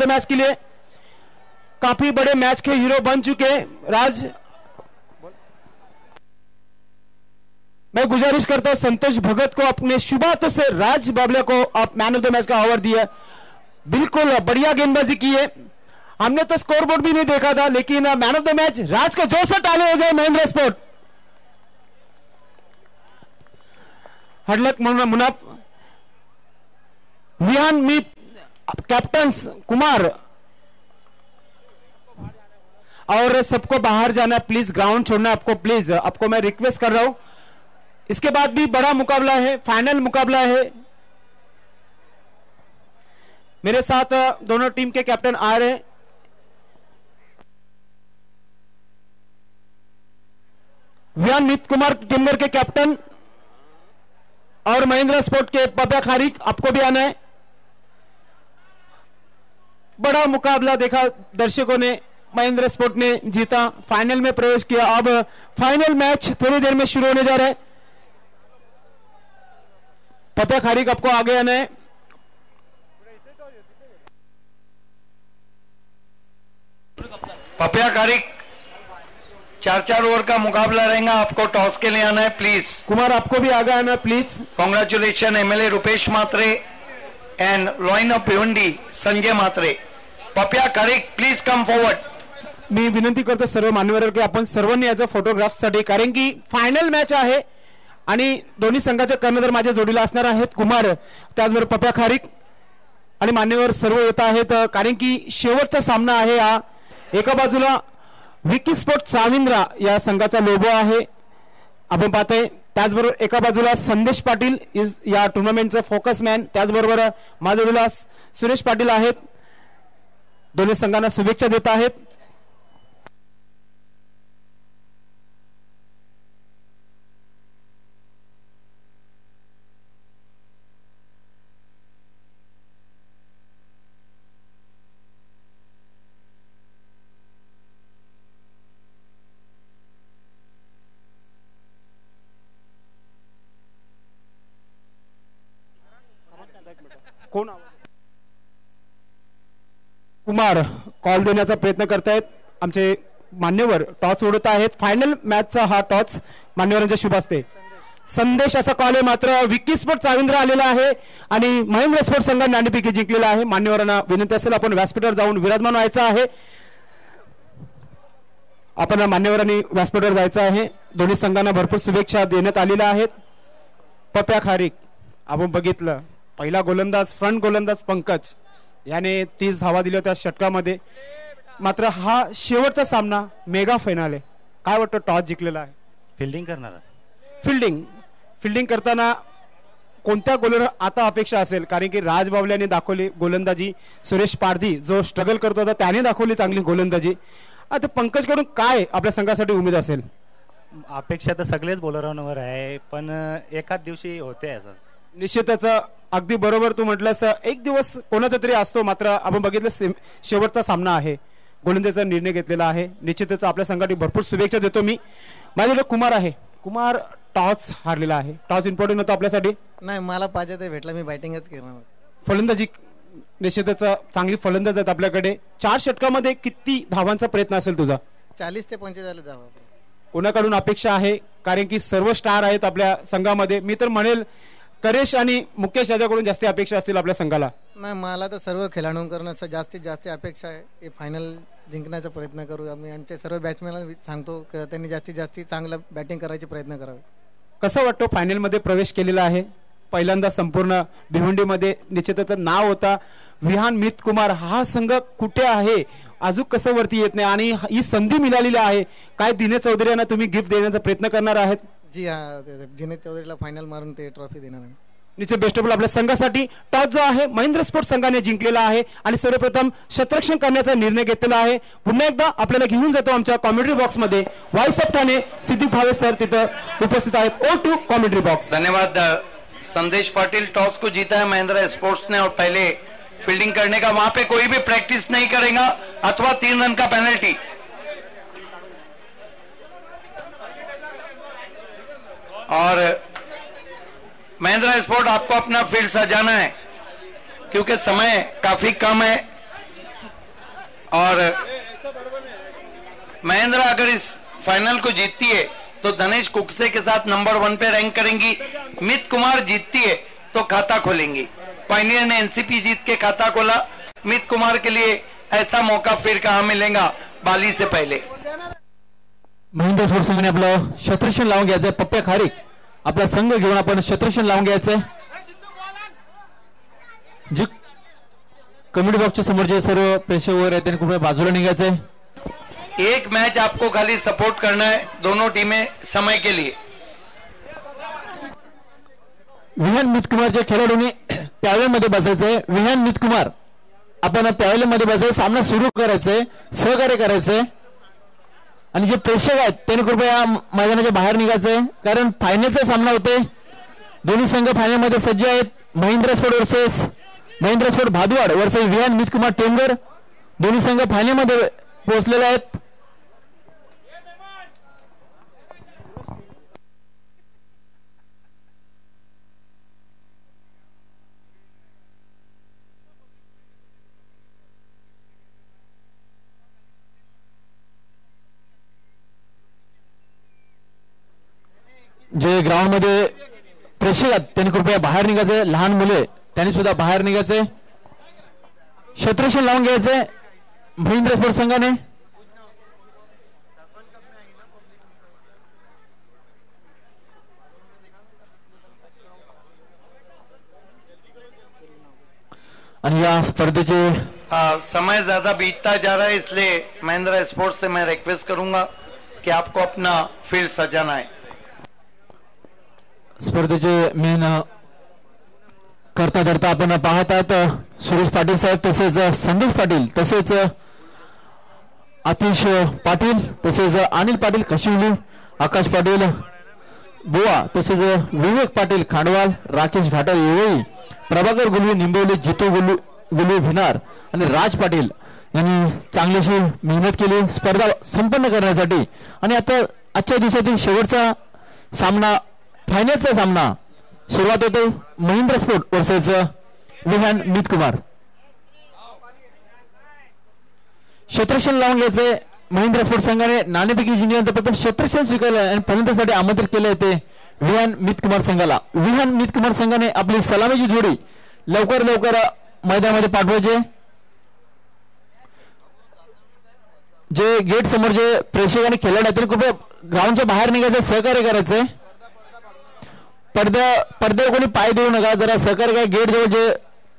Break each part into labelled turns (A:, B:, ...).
A: Match के लिए काफी बड़े मैच के हीरो बन चुके राज। मैं गुजारिश करता हूं संतोष भगत को, अपने शुभ हाथों से राज बाबले को आप मैन ऑफ द मैच का अवार्ड दिया। बिल्कुल बढ़िया गेंदबाजी की है। हमने तो स्कोर बोर्ड भी नहीं देखा था, लेकिन मैन ऑफ द मैच राज को जोर से ताली हो जाए महेंद्र स्पोर्ट। हडलक मुनाफ विहान मीत कैप्टन कुमार और सबको बाहर जाना, प्लीज ग्राउंड छोड़ना आपको, प्लीज आपको मैं रिक्वेस्ट कर रहा हूं। इसके बाद भी बड़ा मुकाबला है, फाइनल मुकाबला है। मेरे साथ दोनों टीम के कैप्टन आ रहे हैं। विहान मीत कुमार टिम्बर के कैप्टन और महेंद्र स्पोर्ट के पप्या खारिक, आपको भी आना है। बड़ा मुकाबला देखा दर्शकों ने, महेंद्र स्पोर्ट ने जीता, फाइनल में प्रवेश किया। अब फाइनल मैच थोड़ी देर में शुरू होने जा रहा है। पप्या खारिक, आपको आगे आना है।
B: पप्या खारिक, 4-4 ओवर का मुकाबला रहेगा, आपको टॉस के लिए आना है प्लीज।
A: कुमार, आपको भी आगे आना है please.
B: Congratulation MLA Rupesh Mhatre and lion of Bhiwandi Sanjay Mhatre. Papya Kharik please come forward.
A: मी विनंती करतो सर्व मान्यवर की आपण सर्वांनी याचा फोटोग्राफसाठी, कारण की फायनल मॅच आहे आणि दोन्ही संघाचे कर्णधार माझ्या जोडीला असणार आहेत कुमार, त्याचबरोबर पप्या खारिक आणि मान्यवर सर्व येत आहेत, कारण की शेवटचा सामना आहे हा। एका बाजूला विकी स्पोर्ट साविंद्रा या संघाचा लोगो आहे आपण पाहतोय, त्याचबरोबर एका बाजूला संदेश पाटील या टुर्नामेंटचा फोकस मॅन, त्याचबरोबर माझ्या जोडीला सुरेश पाटील आहेत। दोन्ही संघांना शुभेच्छा देत आहेत। कोण कुमार कॉल देण्याचा प्रयत्न करतायत, आमचे मान्यवर टॉस उडवत आहेत। फायनल मॅचचा हा टॉस मान्यवरांच्या शुभ असते। संदेश असा कॉल आहे, मात्र विकी स्पोर्ट साविंद्रा आलेला आहे आणि महेंद्र स्पोर्ट संघाने नाणेफेकी जिंकलेला आहे। मान्यवरांना विनंती असेल आपण व्यासपीठावर जाऊन विराजमान व्हायचं आहे। आपण मान्यवरांनी व्यासपीठावर जायचं आहे। दोन्ही संघांना भरपूर शुभेच्छा देण्यात आलेल्या आहेत। पप्या खारिक, आपण बघितलं पहिला गोलंदाज, फ्रंट गोलंदाज पंकज याने 30 धावा दिल्या त्या षटकामध्ये, मात्र हा शेवटचा सामना मेगा फायनल आहे। काय वाटतं, टॉस जिंकलेला आहे,
C: फिल्डिंग करणार,
A: फिल्डिंग करताना कोणत्या गोलंदाज आता अपेक्षा असेल, कारण की राज बावल्याने दाखवली गोलंदाजी, सुरेश पारधी जो स्ट्रगल करतो होता त्याने दाखवली चांगली गोलंदाजी, आता पंकज कडून काय आपल्या संघासाठी उमेद असेल?
C: अपेक्षा तर सगळेच बॉलरांवर आहे, पण एकाच दिवशी होते असं
A: निश्चितच। अगदी बरोबर तू म्हटलंस, एक दिवस कोणाचा तरी असतो, मात्र आपण बघितलं शेवटचा सामना आहे, गोलंदाजीचा निर्णय घेतलेला आहे। निश्चितच आपल्या संघासाठी भरपूर शुभेच्छा देतो मी। माझ्याकडे कुमार आहे, कुमार टॉस हारलेला आहे, टॉस इम्पॉर्टंट होतं आपल्यासाठी?
D: नाही, मला पाहिजे ते भेटला, मी बॅटिंगच करणार।
A: फलंदाजी निश्चितच चांगली फलंदाज आहेत आपल्याकडे। 4 षटकामध्ये किती धावांचा प्रयत्न असेल तुझा?
D: 40 ते 45 धावा।
A: कोणाकडून अपेक्षा आहे, कारण की सर्व स्टार आहेत आपल्या संघामध्ये, मी तर म्हणेल करेश आणि मुकेश याच्याकडून जास्त अपेक्षा असतील आपल्या संघाला?
D: नाही, मला तर सर्व खेळाडूंकडून जास्तीत जास्त अपेक्षा आहे, हे फायनल जिंकण्याचा प्रयत्न करू आम्ही। आमचे सर्व बॅट्समॅनला सांगतो की त्यांनी जास्तीत जास्त चांगला बॅटिंग करायचे प्रयत्न करावे।
A: कसं वाटतं फायनल मध्ये प्रवेश केलेला आहे, पहिल्यांदा संपूर्ण भिवंडीमध्ये निश्चितच नाव होता विहान मीत कुमार, हा संघ कुठे आहे अजून कसं वरती येत नाही आणि ही संधी मिळालेली आहे, काय दिनेश चौधरी यांना तुम्ही गिफ्ट देण्याचा प्रयत्न करणार आहेत?
D: जी हा, दिनेश चौधरीला फायनल मारून ते ट्रॉफी देणार आहे।
A: निश्चित बेस्ट ऑफ आपल्या संघासाठी। टॉस जो आहे महेंद्र स्पोर्ट्स संघाने जिंकलेला आहे आणि सर्वप्रथम शतरक्षण करण्याचा निर्णय घेतलेला आहे। पुन्हा एकदा आपल्याला घेऊन जातो आमच्या कॉमेंट्री बॉक्स मध्ये, voice of Thane Siddiq Bhave sir तिथं उपस्थित आहेत। Over to commentary box.
B: धन्यवाद। संदेश पाटिल टॉस को जीता है महेंद्र स्पोर्ट्स ने और पहले फील्डिंग करने का, वहां पे कोई भी प्रैक्टिस नहीं करेगा अथवा 3 रन का पेनल्टी। और महेंद्र स्पोर्ट आपको अपना फील्ड सजाना है क्योंकि समय काफी कम है। और महेंद्र अगर इस फाइनल को जीतती है तो धनेश कुकसे के साथ नंबर 1 पे रैंक करेंगी। मित कुमार जीतती है तो खाता खोलेंगी। पायनियर ने एनसीपी जीत के खाता खोला। मित कुमार के लिए ऐसा मौका फिर कहां मिलेगा बाली से पहले।
A: महेंद्र स्पोर्ट्स संघाने आपलं शतरक्षण लावून घ्यायचंय। पप्प्या खारीक आपला संघ घेऊन आपण शतरक्षण लावून घ्यायचंय। जी कमेंट बॉक्सच्या समोर जे सर्व प्रेक्षक आहेत त्यांनी कृपया बाजूला निघायचंय।
B: एक मैच आपको खाली सपोर्ट करना है दोनों टीमें समय के लिए।
A: विहान मित कुमारच्या खेळाडूंनी प्याव्यामध्ये बसायचंय। विहान मित कुमार आपण प्याव्यामध्ये बसायचं, सामना सुरू करायचंय, सहकार्य करायचंय आणि जे प्रेक्षक आहेत त्यांनी कृपया मैदानाच्या बाहेर निघायचंय कारण फायनलचा सामना होतोय। दोन्ही संघ फायनलमध्ये सज्ज आहेत। Mahendra sport versus Mahendra sport Bhadwad versus Vihan Mit Kumar Temghar दोन्ही संघ फायनलमध्ये पोहोचलेले आहेत। जे ग्राउंड मध्ये प्रेक्षक आहेत त्यांनी कृपया बाहेर निघायचे। लहान मुले त्यांनी सुद्धा बाहेर निघायचे। शतरक्षण लावून घ्यायचे महेंद्र स्पोर्ट्स संघाने। आणि या स्पर्धेचे
B: समय ज्यादा बीतता जा रहा है इसलिए महेंद्र स्पोर्ट्स से मैं रिक्वेस्ट करूंगा कि आपको अपना फील्ड सजाना है।
A: स्पर्धेचे मेन करता धरता आपण पाहत आहात सुरेश पाटील साहेब तसेच संदेश पाटील तसेच आतिश पाटील तसेच अनिल पाटील कशिवली, आकाश पाटील बुवा तसेच विवेक पाटील खांडवाल, राकेश घाटल येवळी, प्रभाकर गुलवी निंबवली, जितू गुलवी भिनार आणि राज पाटील यांनी चांगलीशी मेहनत केली स्पर्धा संपन्न करण्यासाठी। आणि आता आजच्या दिवसातील शेवटचा सामना फायनलचा सामना सुरुवात होते महेंद्र स्पोर्ट वर्सेस विहान मित कुमार। शतरक्षण लावून घ्यायचे महेंद्र स्पोर्ट संघाने। नाणेफेकी जिंकल्यानंतर प्रथम शतरक्षण स्वीकारले आणि फलंदाजीसाठी आमंत्रित केले होते विहान मित कुमार संघाला। विहान मित कुमार संघाने आपली सलामीची जोडी लवकर मैदानामध्ये पाठवायचे। जे गेट समोर जे प्रेक्षक आणि खेळाडू आहेत कृपया ग्राउंडच्या बाहेर निघायचं, सहकार्य करायचंय। पडद्यावर कोणी पाय देऊ नका, जरा सहकार्य करा। गेट जवळ जे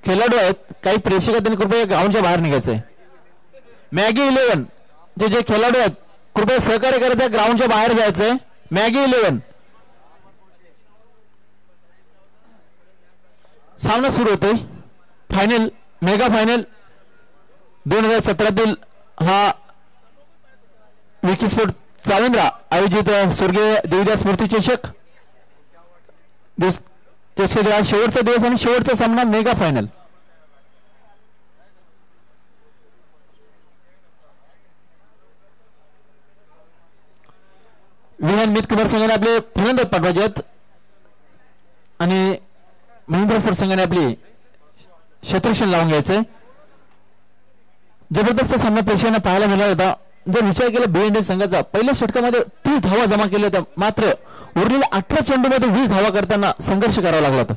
A: खेळाडू आहेत काही प्रेक्षक आहेत त्यांनी कृपया ग्राउंडच्या बाहेर निघायचंय। मॅगी 11 जे खेळाडू आहेत कृपया सहकार्य करायचं, ग्राउंडच्या बाहेर जायचंय। मॅगी 11 सामना सुरू होतोय। फायनल मेगा फायनल 2017 हा विकी स्पोर्ट चावंद्रा आयोजित स्वर्गीय देवीदास मूर्ती चषक शेवटचा दिवस आणि शेवटचा सामना मेगा फायनल। विहान मित कुमार संघाने आपले फलंदाज पाठवायचे आहेत आणि महेंद्र स्पोर्ट संघाने आपली शतरक्षण लावून घ्यायचंय। जबरदस्त सामना प्रेक्षकांना पाहायला मिळाला होता। जर विचार केला बी इंडियन संघाचा पहिल्या षटकामध्ये 30 धावा जमा केल्या होत्या, मात्र उरलेल्या 18 चेंडूमध्ये 20 धावा करताना संघर्ष करावा लागला होता।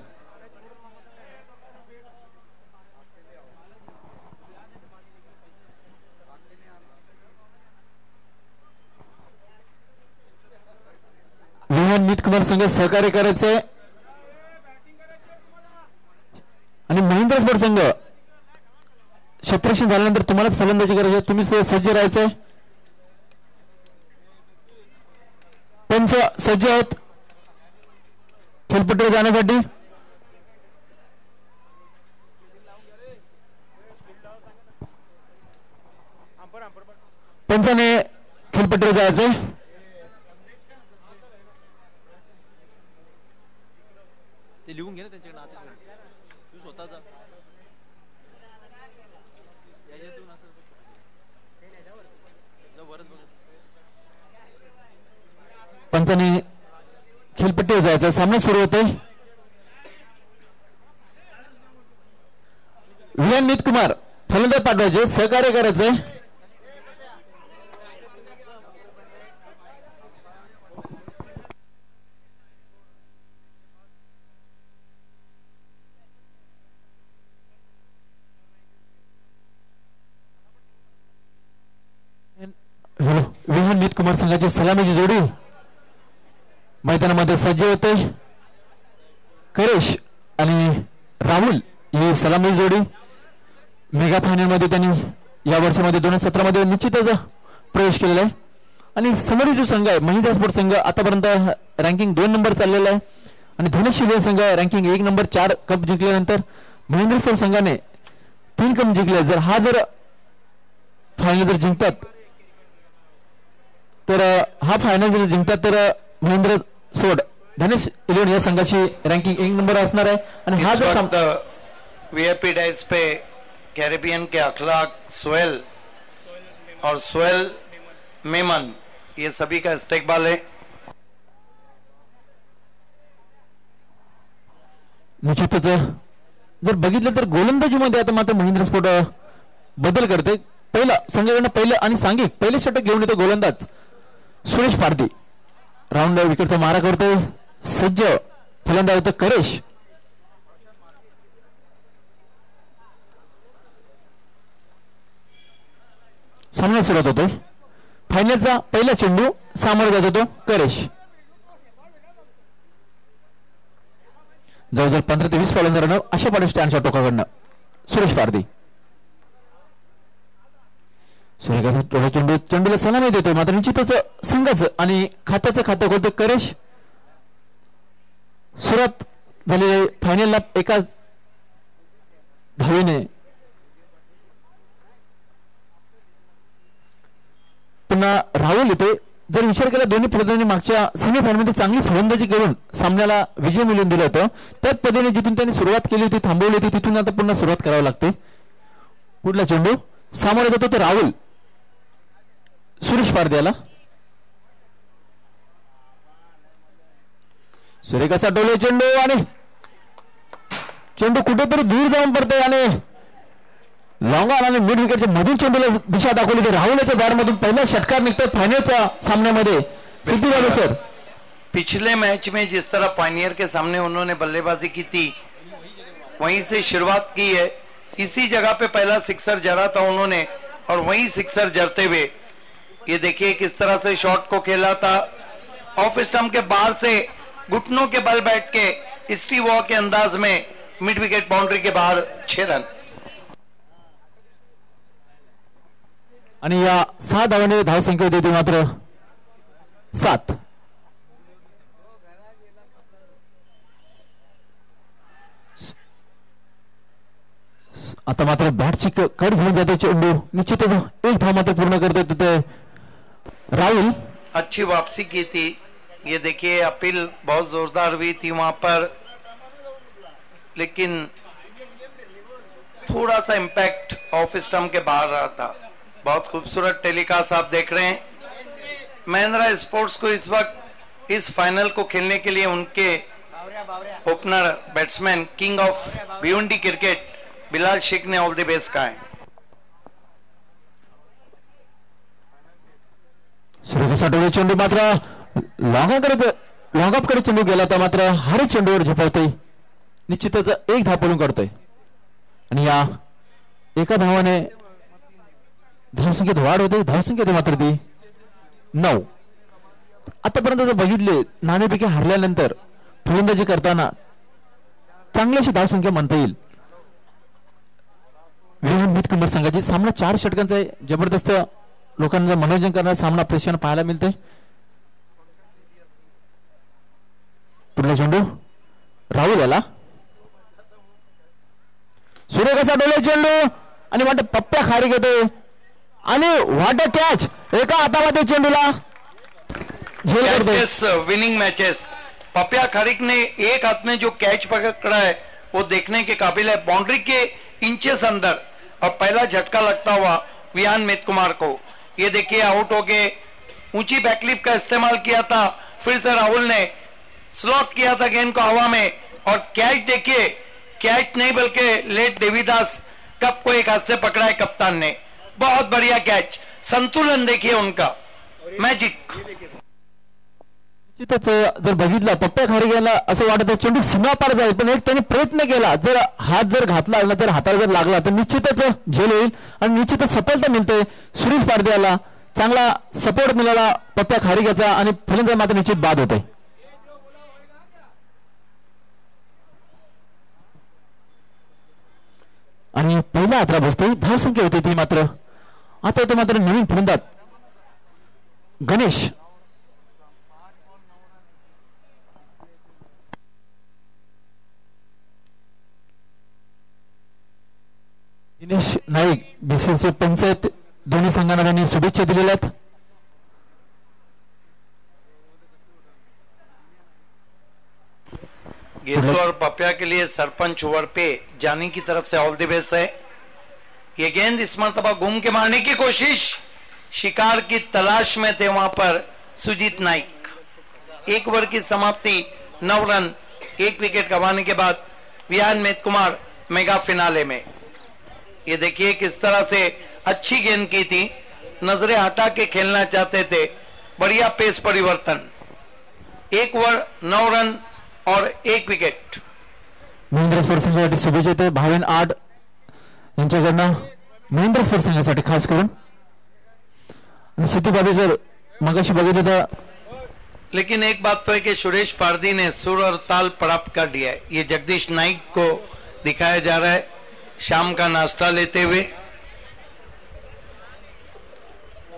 A: विहान मित कुमार संघ सहकार्य करायचंय आणि महेंद्र स्पोर्ट संघ शतरक्षण झाल्यानंतर तुम्हालाच फलंदाजी करायची, तुम्ही सज्ज राहायचंय। पंच सज्ज आहेत खेळपट्टीवर जाण्यासाठी। पंचाने खेळपट्टीवर जायचंय। ते लिहून घे ना त्यांच्याकडे तू स्वतः जा। पंचाने खेळपट्टीवर जायचा, सामना सुरू होतोय। विहान मित कुमार फलंदाज पाठवायचे, सहकार्य करायचंय।
E: कुमार संघाची सलामीची जोडी मैदानामध्ये सज्ज होते. करेश आणि राहुल ही सलामी जोडी मेगा फायनल मध्ये त्यांनी या वर्षामध्ये 2017 मध्ये निश्चितच प्रवेश केलेला आहे. आणि समोरील जो संघ आहे महिंद्रा स्पोर्ट्स संघ आतापर्यंत रँकिंग 2 नंबर चाललेला आहे आणि धनशिव संघ रँकिंग 1 नंबर 4 कप जिंकल्यानंतर महिंद्रा स्पोर्ट्स संघाने 3 कप जिंकले. जर फायनल जर जिंकतात तर हा फायनल जर जिंकतात तर महिंद्रा स्पोर्ट धनेश 11 या संघाची रँकिंग 1 नंबर असणार आहे. आणि हा जर
B: वीआईपी डाइस पे कैरेबियन के अखलाक सोहेल और सोहेल मेमन ये सभी का इस्तेकबाल है.
E: निश्चितच जर बघितलं तर गोलंदाजीमध्ये आता मात्र महिंद्रा स्पोर्ट बदल करते. पहिला संघाकडनं पहिलं आणि सांघिक पहिले षटक घेऊन येतो गोलंदाज सुरेश पारधी. राऊंड विकेटचा मारा करतोय. सज्ज फलंदाज होतं करेश. सामन्यात सुरुवात होतोय. फायनलचा पहिला चेंडू सामोरा जात होतो करेश. जवळजवळ 15 ते 20 फलंदाजांना अशा पाडी स्टँडच्या टोकाकडनं सुरेश पारधी. सूर्यकाचा चेंडूला सलामी देतोय. मात्र निश्चितच संघाचं आणि खात्याचं खातं करतोय करेश. सुरुवात झालेल्या फायनलला एका धावेने पुन्हा राहुल येतोय. जर विचार केला दोन्ही फलंदाजांनी मागच्या सेमीफायनलमध्ये चांगली फलंदाजी करून सामन्याला विजय मिळवून दिला होता. त्याच पद्धतीने जिथून त्यांनी सुरुवात केली होती थांबवली होती तिथून आता पुन्हा सुरुवात करावी लागते. पुढला चेंडू सामोरे जातो तो राहुल सुरेश पारध्याला. सुरेखाचा डोले चेंडू आणि चेंडू कुठेतरी दूर जाऊन पडतोय आणि लॉंग ऑन आणि मिड विकेटच्या मधून चेंडूला दिशा दाखवली तर राहुलच्या बॅटमधून पहिला षटकार निघतोय फायनलच्या सामन्यामध्ये. सिद्धी वाले सर,
B: पिछले मैच में जिस तरह पायनियर के सामने उन्होंने बल्लेबाजी की थी वहीं से शुरुआत की है. इसी जगह पे पहला सिक्सर जरा था उन्होंने और वहीं सिक्सर जरते हुए ये देखिए किस तरह से शॉट को खेला था. ऑफ स्टंप के बाहर से घुटनों के बल बैठ के स्टीव वॉ के अंदाज में मिड विकेट बाउंड्री के बाहर 6 रन.
E: आणि या 6 धावांनी धावसंख्या होती मात्र 7. आता मात्र बॅटची कड घेऊन जाते चेंडू. निश्चितच एक धाव मात्र पूर्ण करतोय तिथे राहुल.
B: अच्छी वापसी की थी. ये देखिए अपील बहुत जोरदार हुई थी वहां पर लेकिन थोड़ा सा इंपैक्ट ऑफ स्टंप के बाहर रहा था. बहुत खूबसूरत टेलीकास्ट आप देख रहे हैं. महिंद्रा स्पोर्ट्स को इस वक्त इस फाइनल को खेलने के लिए उनके opener batsman king of Bhiwandi cricket Bilal Shaikh ने ऑल द बेस्ट कहा है.
E: सूर्यकाचा चेंडू मात्र लॉंग ऑफ कडे चेंडू गेला होता मात्र हारे चेंडूवर झेपावतोय. निश्चितच एक धाव पळून काढतोय आणि या एका धावाने धावसंख्येत वाढ होते. धावसंख्येत मात्र ती 9. आतापर्यंत जर बघितले नाणेफेकी हरल्यानंतर फलंदाजी करताना चांगलीशी धावसंख्या म्हणता येईल. मित कुमार संघाची सामना 4 षटकांचा आहे. जबरदस्त लोकांना मनोरंजन करणारा सामना प्रेक्षकांना पाहायला मिळते. पुढला चेंडू राहुल याला. सूर्यकाचा डोले चेंडू आणि वाटत पप्प्या खारी घेतोय आणि वाट कॅच एका हातामध्ये चेंडूला झेल करतोय.
B: विनिंग मैचेस पप्या खारिक ने एक हाथ में जो कैच पकड़ा है वो देखने के काबिल है. बाउंड्री के इंचेस अंदर और पहला झटका लगता हुआ विहान मित कुमार को. ये देखिए आउट हो गए. ऊंची बैकलिफ्ट का इस्तेमाल किया था. फिर से राहुल ने स्लॉट किया था गेंद को हवा में और कैच देखिए. कैच नहीं बल्कि लेट देवीदास कप को एक हाथ से पकड़ा है कप्तान ने. बहुत बढ़िया कैच. संतुलन देखिए उनका. मॅजिक.
E: जर बघितलं पप्प्या खारी गेला असं वाटत चेंडू सीमापार जाईल पण एक त्यांनी प्रयत्न केला. जर हात जर घातला तर हाताला जर लागला तर निश्चितच झेल होईल आणि निश्चितच सफलता मिळते. सुरेश पारध्याला चांगला सपोर्ट मिळाला पप्प्या खारिकाचा आणि फलंदाज मात्र निश्चित बाद होते. आणि पहिला अठरा बसते धावसंख्या होती ती मात्र आता तो मात्र नवीन फलंदाज गणेश दिनेश नाईक बीसीसी पंचायत दोन्ही संघांना त्यांनी शुभेच्छा दिलेल्या आहेत.
B: गेसो और पपिया के लिए सरपंच ओवर पे जानी की तरफ से ऑल द बेस्ट है. ये गेंद इस मरतबा घूम के मारने की कोशिश, शिकार की तलाश में थे वहां पर सुजीत नाइक. एक ओवर की समाप्ति 9 रन 1 विकेट गंवाने के बाद विहान मित कुमार मेगा फिनाले में. ये देखिए किस तरह से अच्छी गेंद की थी, नजरें हटा के खेलना चाहते थे, बढ़िया पेस परिवर्तन. 1 ओवर 9 रन और 1 विकेट.
E: महेंद्र स्पोर्ट्स संघासाठी शुभेच्छा ते भावेन आड यांच्याकडनं महेंद्र स्पोर्ट्स संघासाठी खास करून. आणि सिद्धीबाबी जर मगाशी बघितलं तर
B: लेकिन एक बात तो है कि सुरेश पारदी ने सुर और ताल प्राप्त कर दिया है. ये जगदीश नाइक को दिखाया जा रहा है शाम का नाश्ता लेते हुए.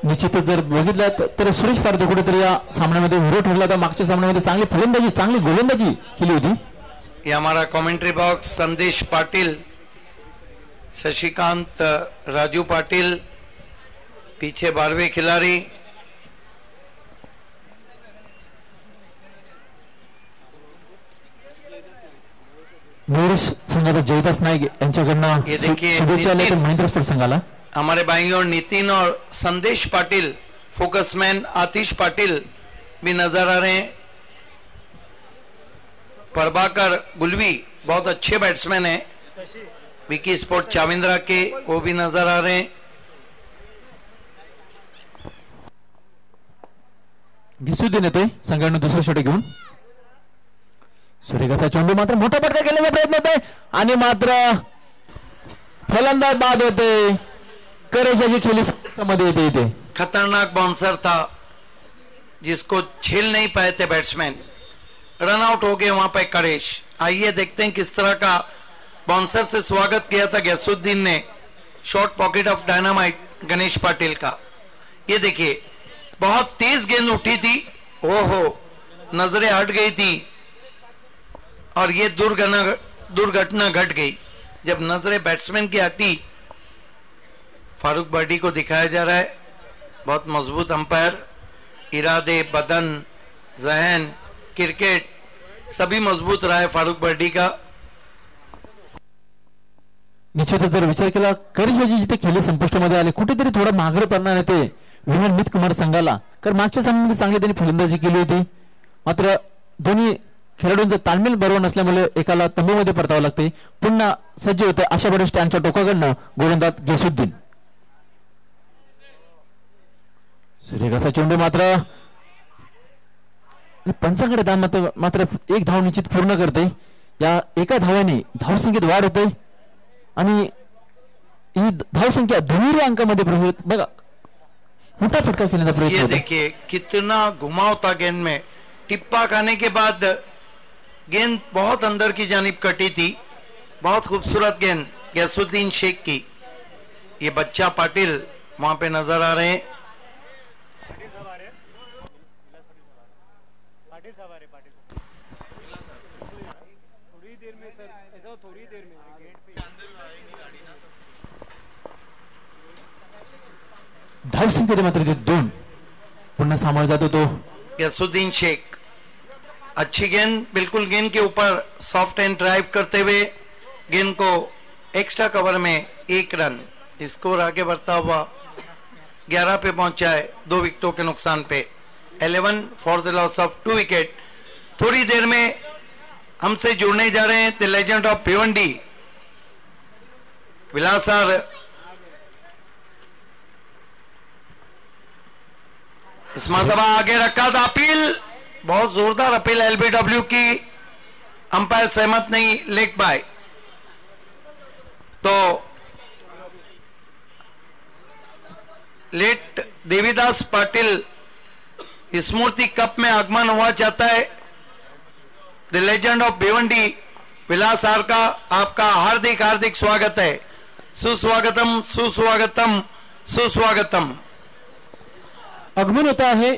E: निश्चितच जर बघितलं तर सुरेश पारदे कुठेतरी या सामन्यामध्ये हिरो ठरला होता. मागच्या सामन्यामध्ये चांगली फलंदाजी चांगली गोलंदाजी केली होती.
B: ये हमारा कमेंट्री बॉक्स संदेश पाटिल, शशिकांत राजू पाटिल, पीछे 12वें खिलाड़ी
E: मयूर संघाचा जयदास नाईक यांच्याकडनं
B: ये देखिए
E: शुभेच्छा आल्या तर महेंद्र स्पोर्ट्स संघाला.
B: हमारे भाई और नितिन और संदेश पाटिल, फोकसमैन आतिश पाटिल भी नजर आ रहे हैं. प्रभाकर गुलवी बहुत अच्छे बैट्समैन हैं. विकी स्पोर्ट चाविंद्रा के वो भी नजर आ रहे हैं.
E: घिसूद्दीन येतोय संघानं दुसरा षटक घेऊन. सूर्यकाचा चेंडू मात्र मोठा फटका केल्याचा प्रयत्न होतोय आणि मात्र फलंदाज बाद होते. करेशाची खेळी मध्ये येते इथे.
B: खतरनाक बाउंसर था जिसको झेल नहीं पाए थे बैट्समैन. रन आउट हो गए वहां पे करेश. आइए देखते हैं किस तरह का बाउंसर से स्वागत किया था गैसुद्दीन ने. Short pocket of dynamite Ganesh Patil का. ये देखिए बहुत तेज गेंद उठी थी, ओहो नजरें हट गई थी और ये दुर्घटना घट गई जब नजरें बैट्समैन की हटी. फारूक बर्डी को दिखाया जा रहा है. बहुत मजबूत अंपायर. इरादे, बदन, जहन, क्रिकेट सभी मजबूत रहा है फारूक बर्डी का.
E: निश्चितच जर विचार केला करेशाची जिथे खेळी संपुष्टामध्ये आले कुठेतरी थोडा माघार पडणार आहे ते विहान मित कुमार संघाला. कारण मागच्या सामन्यामध्ये चांगली त्यांनी फलंदाजी केली होती. मात्र दोन्ही खेळाडूंचा ताळमेळ बरोबर नसल्यामुळे एकाला तंबूमध्ये परतावं लागते. पुन्हा सज्ज होते अशा बऱ्याच स्टँडच्या टोकाकडनं गोलंदाज गेसुद्दीन. सूर्यकाचा चेंडू मात्र पंचांकडे धाव मात्र 1 धाव निश्चित पूर्ण करते. या एका धाव्याने धावसंख्येत वाढ होते आणि ही धावसंख्या दुहेरी अंकामध्ये प्रवेश. बघा मोठा फटका खेळण्याचा प्रयत्न
B: ये
E: होता.
B: देखिए कितना घुमाव था गेंद में. टिप्पा खाने के बाद गेंद बहुत अंदर की जानिब कटी थी. बहुत खूबसूरत गेंद गैसुद्दीन शेख की. ये बच्चा पाटिल वहां पे नजर आ रहे हैं.
E: धावसंख्येत मात्र ते 2 पुन्हा सांभाळ जातो तो
B: गैसुद्दीन शेख. अच्छी गेंद, बिल्कुल गेंद के ऊपर सॉफ्ट एंड ड्राइव करते हुए गेंद को एक्स्ट्रा कवर में 1 रन. स्कोर आगे बढ़ता हुआ 11 पे पहुंचा है 2 विकेटों के नुकसान पे. 11 for the loss of 2 wicket. थोड़ी देर में हमसे जुड़ने जा रहे हैं द लेजेंड ऑफ भिवंडी विलासर. इस मरतबा आगे रखा था अपील, बहुत जोरदार अपील एलबीडब्ल्यू की. अंपायर सहमत नहीं, लेग बाय. तो लेट देवीदास पाटिल स्मृति कप में आगमन हुआ चाहता है। The legend of Bhiwandi Vilas R का आपका हार्दिक हार्दिक स्वागत है। सुस्वागतम सुस्वागतम सुस्वागतम।
A: आगमन होत आहे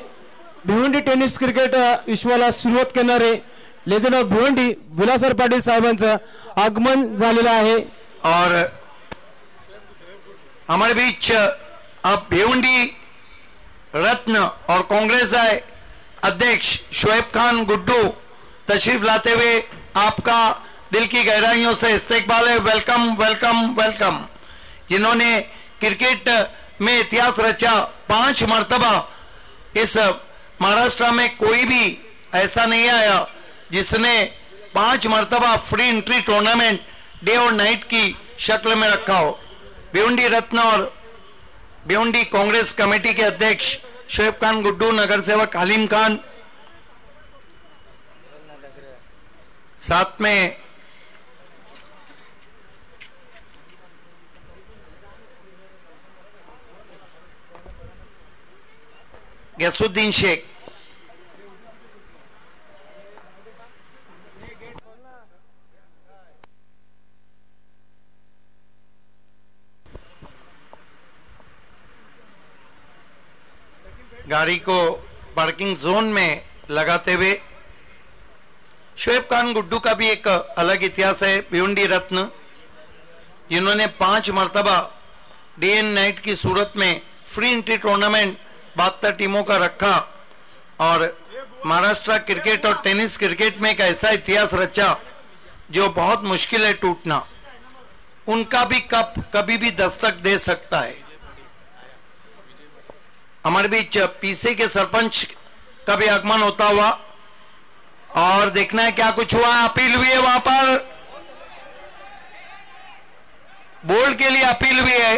A: भिवंडी टेनिस क्रिकेट विश्वाला सुरुवात करणारे लेजंड ऑफ भिवंडी विलासर पाटील साहेबांचं आगमन झालेलं आहे।
B: और हमारे बीच अब भिवंडी रत्न और कांग्रेस आए अध्यक्ष शोएब खान गुड्डू तशरीफ लाते हुए आपका दिल की गहराइयों से इस्तकबाल है। Welcome welcome welcome. जिन्होंने क्रिकेट में इतिहास रचा 5 मर्तबा। इस महाराष्ट्र में कोई भी ऐसा नहीं आया जिसने 5 मर्तबा फ्री एंट्री टूर्नामेंट डे और नाइट की शक्ल में रखा हो। भिवंडी रत्न और भिवंडी कांग्रेस कमेटी के अध्यक्ष शोएब खान गुड्डू, नगर सेवक हलीम खान, साथ में गैसुद्दीन शेख, गाड़ी को पार्किंग जोन में लगाते हुए शोएब खान गुड्डू का भी एक अलग इतिहास है। भिवंडी रत्न जिन्होंने 5 मर्तबा डे एंड नाइट की सूरत में फ्री एंट्री टूर्नामेंट 72 टीमों का रखा और महाराष्ट्र क्रिकेट और टेनिस क्रिकेट में एक ऐसा इतिहास रचा जो बहुत मुश्किल है टूटना। उनका भी कप कभी भी दस्तक दे सकता है। हमारे बीच पीसे के सरपंच का भी आगमन होता हुआ और देखना है क्या कुछ हुआ। अपील हुई है वहां पर, बोल्ड के लिए अपील हुई है।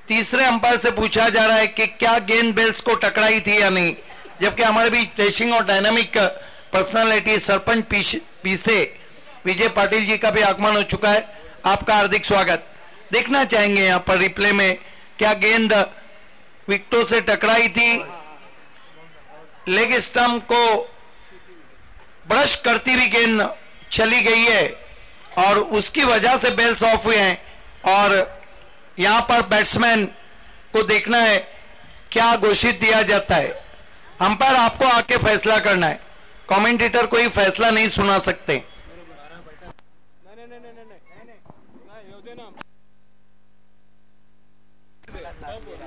B: तीसरे अंपायर से पूछा जा रहा है कि क्या गेंद बेल्स को टकराई थी या नहीं, जबकि हमारे बीच रेसिंग और डायनामिक पर्सनालिटी सरपंच पीसे विजय पाटिल जी का भी आगमन हो चुका है। आपका हार्दिक स्वागत। देखना चाहेंगे यहां पर रिप्ले में क्या गेंद विकेटों से टकराई थी, लेग स्टंप को ब्रश करती हुई गेंद चली गई है और उसकी वजह से बेल्स ऑफ हुए हैं और यहां पर बैट्समैन को देखना है क्या घोषित दिया जाता है। अंपायर आपको आके फैसला करना है, कमेंटेटर कोई फैसला नहीं सुना सकते।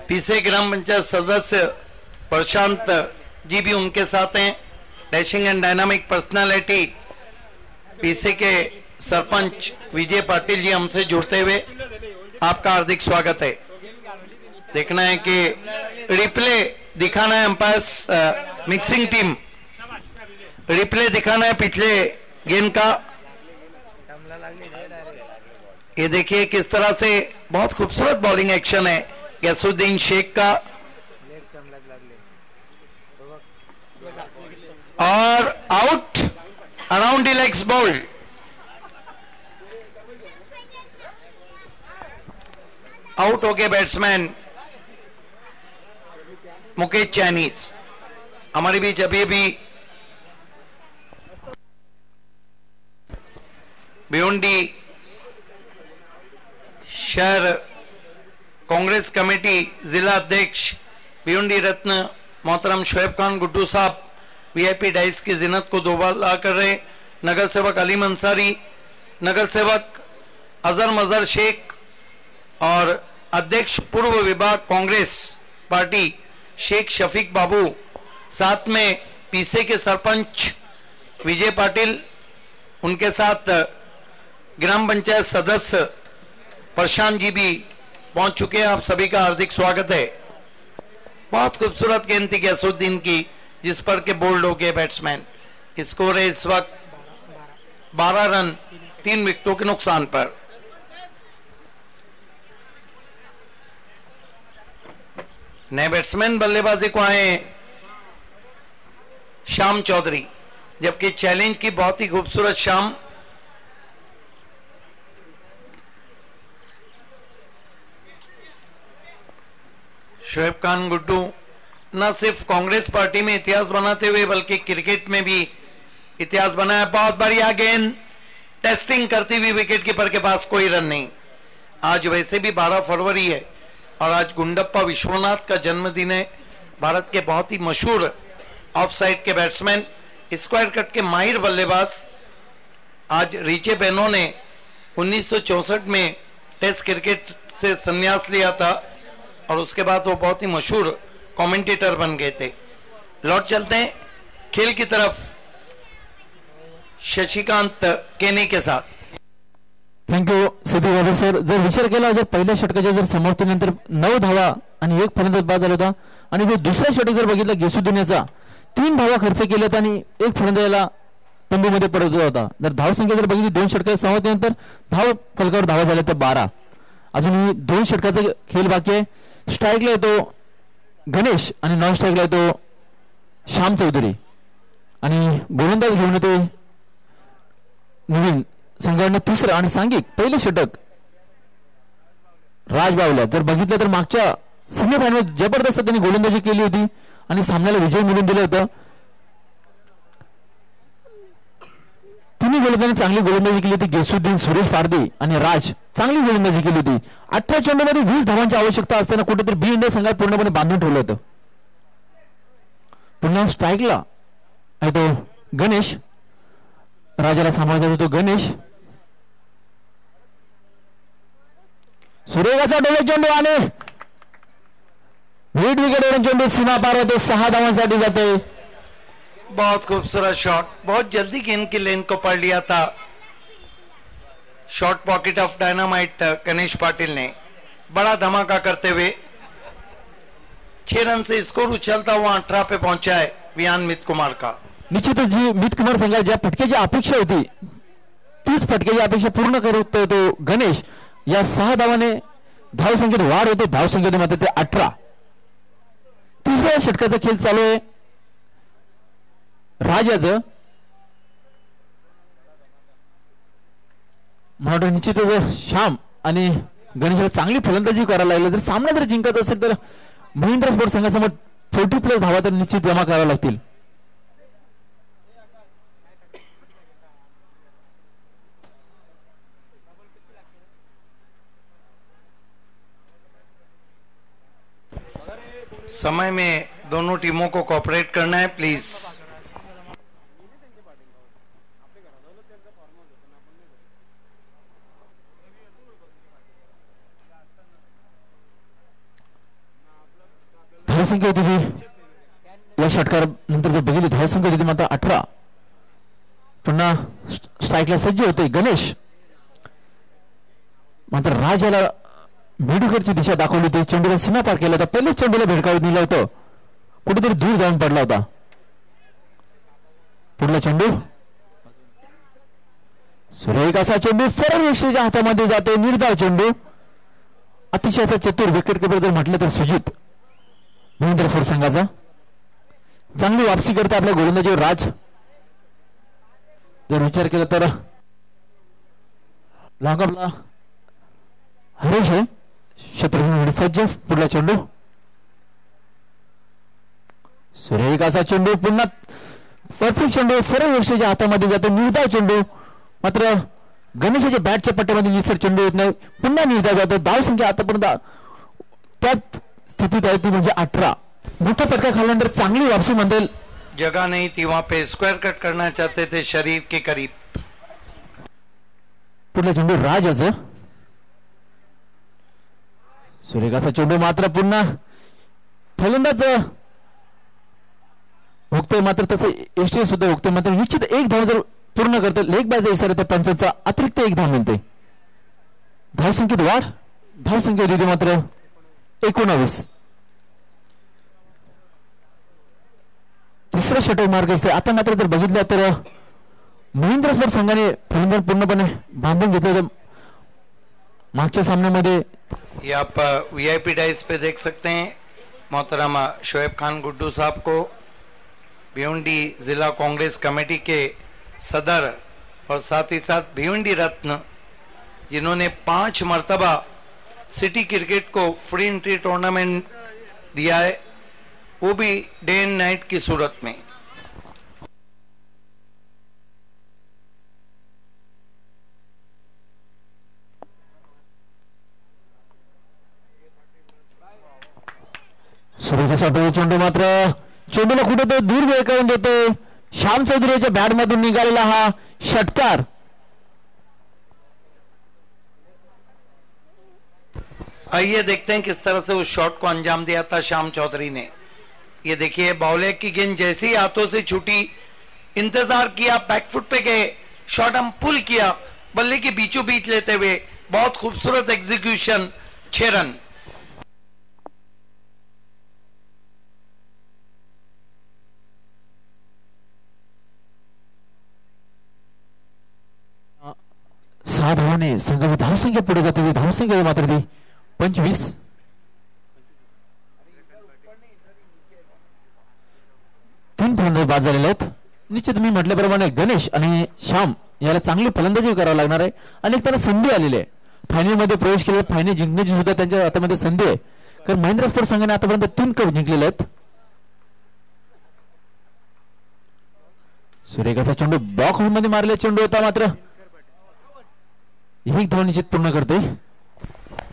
B: पीसे ग्राम पंचायत सदस्य प्रशांत जी भी उनके साथ हैं। डैशिंग एंड डायनामिक पर्सनालिटी पीसे के सरपंच विजय पाटिल जी हमसे जुड़ते हुए आपका हार्दिक स्वागत है। देखना है कि रिप्ले दिखाना है, अंपायर्स मिक्सिंग टीम रिप्ले दिखाना है पिछले गेंद का। ये देखिए किस तरह से बहुत खूबसूरत बॉलिंग एक्शन है गैसुद्दीन शेख का और out around the legs ball. Out हो गए बैट्समैन मुकेश चाइनीज। हमारे बीच अभी भी भिवंडी शहर कांग्रेस कमेटी जिला अध्यक्ष भिवंडी रत्न मोहतरम शोएब खान गुड्डू साहब वीआईपी डाइस की जिन्नत को दोबारा कर रहे, नगर सेवक अलीम अंसारी, नगर सेवक अजहर मजहर शेख और अध्यक्ष पूर्व विभाग कांग्रेस पार्टी शेख शफीक बाबू, साथ में पीसे के सरपंच विजय पाटिल, उनके साथ ग्राम पंचायत सदस्य प्रशांत जी भी पहुंच चुके हैं। आप सभी का हार्दिक स्वागत है। बहुत खूबसूरत गेंद थी गैसुद्दीन की जिस पर के बोल्ड हो गए बैट्समैन। स्कोर है इस वक्त 12 रन 3 विकेटों के नुकसान पर। नए बैट्समैन बल्लेबाजी को आए श्याम चौधरी, जबकि चैलेंज की बहुत ही खूबसूरत शाम शोएब खान गुड्डू न सिर्फ कांग्रेस पार्टी में इतिहास बनाते हुए बल्कि क्रिकेट में भी इतिहास बनाया। बहुत बढ़िया गेंद, टेस्टिंग करती हुई विकेट कीपर के पास कोई रन नहीं। आज वैसे भी 12 फरवरी है और आज गुंडप्पा विश्वनाथ का जन्मदिन है, भारत के बहुत ही मशहूर ऑफ साइड के बैट्समैन, स्क्वायर कट के माहिर बल्लेबाज। आज रिचे बेनो ने 1964 में टेस्ट क्रिकेट से संन्यास लिया था और उसके बाद वो बहुत ही मशहूर कमेंटेटर बन गए थे। लौट चलते हैं खेल की तरफ शशिकांत केनी के साथ।
E: थँक्यू सिद्धी वाडे सर. जर विचार केला जर पहिल्या षटकाच्या जर समाप्तीनंतर 9 धावा आणि 1 फलंदाज बाद झाला होता आणि जो दुसरा षटक जर बघितला गेसुद्दीनचा 3 धावा खर्च केल्यात आणि 1 फलंदाजाला तंबूमध्ये पडत होता. जर धावसंख्या जर बघितली 2 षटकाच्या समाप्तीनंतर धाव फलकावर धावा झाल्या तर 12. अजूनही 2 षटकाचा खेळ बाकी आहे. स्ट्राईकला येतो गणेश आणि नॉन स्ट्राईकला येतो श्याम चौधरी आणि गोलंदाज घेऊन येते नवीन संघाने तिसरं आणि सांघिक पहिले षटक राज बावला. जर बघितलं तर मागच्या सेमीफायनल जबरदस्त त्यांनी गोलंदाजी केली होती आणि सामन्याला विजय मिळवून दिलं होतं. तिन्ही गोलंदाजांनी चांगली गोलंदाजी केली होती. गेसुद्दीन, सुरेश पारदी आणि राज चांगली गोलंदाजी केली होती. 18 चेंडूमध्ये 20 धावांची आवश्यकता असताना कुठेतरी बी इंडिया संघात पूर्णपणे बांधून ठेवलं होतं. पुन्हा स्ट्राईकला आहे तो गणेश, राजाला सांभाळत होतो गणेश. सुरेखाचा डोळे चेंडू आणि मिड विकेटवरून चेंडू सीमा पार होते, 6 धावांसाठी जाते.
B: बहुत खूबसूरत शॉट, बहुत जल्दी गेंद की लेंथ को पढ़ लिया था. Short pocket of dynamite Ganesh Patil ने बड़ा धमाका करते हुए 6 रन से स्कोर उछलता हुआ 18 पे पहुंचा है वियान मित कुमार का.
E: निश्चितच जी मित कुमार संघात ज्या फटक्याची अपेक्षा होती तीच फटक्याची अपेक्षा पूर्ण करत तो गणेश. या 6 धावाने धावसंख्येत वाढ होते, धावसंख्येत मात्र ते 18. तिसऱ्या षटकाचा खेळ चालू आहे राजाचं. मला वाटतं निश्चितच श्याम आणि गणेशला चांगली फलंदाजी करायला लागली. जर सामना जर जिंकत असेल तर महिंद्रा स्पोर्ट्स संघासमोर 40+ धावा तर निश्चित जमा कराव्या लागतील.
B: समय में दोनों टीमों को कोऑपरेट करना है प्लीज.
E: धावसंख्या होती या षटकानंतर जर बघितली धावसंख्या होती मात्र 18. पुन्हा स्ट्राईकला सज्ज होते गणेश, मात्र राज याला मिडविकेटची दिशा दाखवली होती. चेंडूला सीमा पार केला होता, पहिलेच चेंडूला भेडकावून दिलं होतं, कुठेतरी दूर जाऊन पडला होता. पुढला चेंडू सुरेख असा चेंडू सरळ यष्टीच्या हातामध्ये जाते. निर्धाव चेंडू, अतिशय चतुर विकेट कीपर जर म्हटलं तर सुजित महिंद्रा स्पोर्ट्स संघाचा. चांगली वापसी करते आपल्या गोलंदाजीवर राज. जर विचार केला तर लॉंगअपला हरेश आहे, शत्रुघ्न सज्ज. पुढला चेंडू सुरेख असा चेंडू, पुन्हा परफेक्ट चेंडू सरळ यष्टीच्या हातामध्ये जातो. निर्धाव चेंडू, मात्र गणेशाच्या बॅटच्या पट्ट्यामध्ये निसर चेंडू येत नाही, पुन्हा निर्धाव जातो. धावसंख्या आतापर्यंत त्याच स्थितीत आहे ती म्हणजे 18. मोठा फटका खाल्यानंतर चांगली वापसी म्हणेल.
B: जगह नहीं थी वहां पे, स्क्वायर कट करना चाहते थे शरीर के करीब.
E: पुढला चेंडू राजाचं. सुरेखाचा चेंडू मात्र पुन्हा फलंदाज हुकते, मात्र तसं एसटी सुद्धा हुकते. मात्र निश्चित 1 धाव जर पूर्ण करते लेग बायचा इशारा त्या पंचांचा अतिरिक्त 1 धाव मिळते. धावसंख्येत वाढ, धावसंख्या होती मात्र 19. तिसरं षटक मार्ग असते. आता मात्र जर बघितलं तर महिंद्रा स्पोर्ट्स संघाने फलंदाज पूर्णपणे बांधून घेतलं. मागच्या सामन्यामध्ये
B: ये आप वीआईपी डाइस पे देख सकते हैं मोहतरमा शोएब खान गुड्डू साहब को, भिवंडी जिला कांग्रेस कमेटी के सदर और साथ ही साथ भिवंडी रत्न, जिन्होंने 5 मरतबा सिटी क्रिकेट को फ्री एंट्री टूर्नामेंट दिया है, वो भी डे एंड नाइट की सूरत में।
E: सुरेखाचा चेंडू मात्र चेंडूला कुठेतरी दूर वेळ करून देतोय श्याम चौधरीच्या बॅट मधून निघालेला हा षटकार।
B: आइए देखते हैं किस तरह से उस शॉट को अंजाम दिया था श्याम चौधरी ने। ये देखिए बावले की गेंद जैसे ही हाथों से छूटी, इंतजार किया, बैकफुट पे गए, शॉट हम पुल किया, बल्ले के बीचों बीच लेते हुए बहुत खूबसूरत एग्जीक्यूशन, 6 रन।
E: सहा धावाने संघाची धावसंख्या पुढे जाते, धावसंख्या मात्र ती 25। तीन फलंदाज बाद झालेले आहेत। निश्चित मी म्हटल्याप्रमाणे गणेश आणि श्याम याला चांगली फलंदाजी करावी लागणार आहे। अनेक त्यांना संधी आलेली आहे, फायनल मध्ये प्रवेश केले, फायनल जिंकण्याची सुद्धा त्यांच्या हातामध्ये संधी आहे, कारण महिंद्रा स्पोर्ट्स संघाने आतापर्यंत 3 कप जिंकलेले आहेत। सुरेखाचा चेंडू ब्लॉक होल मध्ये मारले चेंडू होता, मात्र एक धाव निश्चित पूर्ण करते।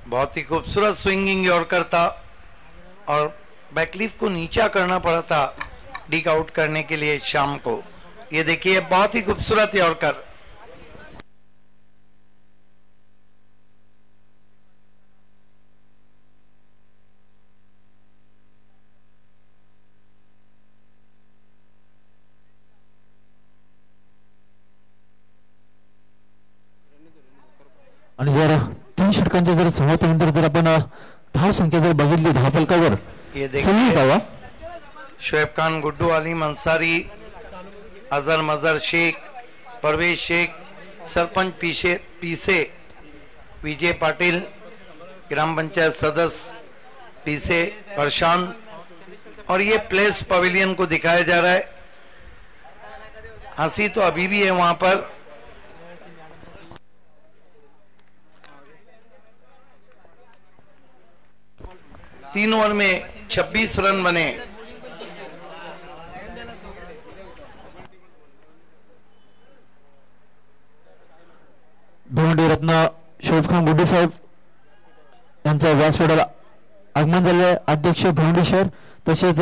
B: बहुत ही खूबसूरत स्विंगिंग यॉर्कर था और बैकलीफ को नीचा करना पड़ा था डिग आउट करने के लिए शाम को। ये देखिए बहुत ही खूबसूरत यॉर्कर।
E: आणि जर 3 षटकांच्या जर समाप्तीनंतर जर आपण धाव संख्या जर बघितली धावफलकावर,
B: ये
E: समीर धावा,
B: शोएब खान, गुड्डू अलीम अंसारी, अजहर मजहर शेख, परवेज शेख, सरपंच पीसे, विजय पाटिल, ग्राम पंचायत सदस्य पीसे प्रशांत, और ये प्लेस पवेलियन को दिखाया जा रहा है। हंसी तो अभी भी है वहां पर। तीन ओवर में 26 रन बने।
E: भिवंडी रत्न शोएब खान गुड्डू साहेब यांचा व्यासपीठाला आगमन झाले। अध्यक्ष भिवंडी शहर, तसेच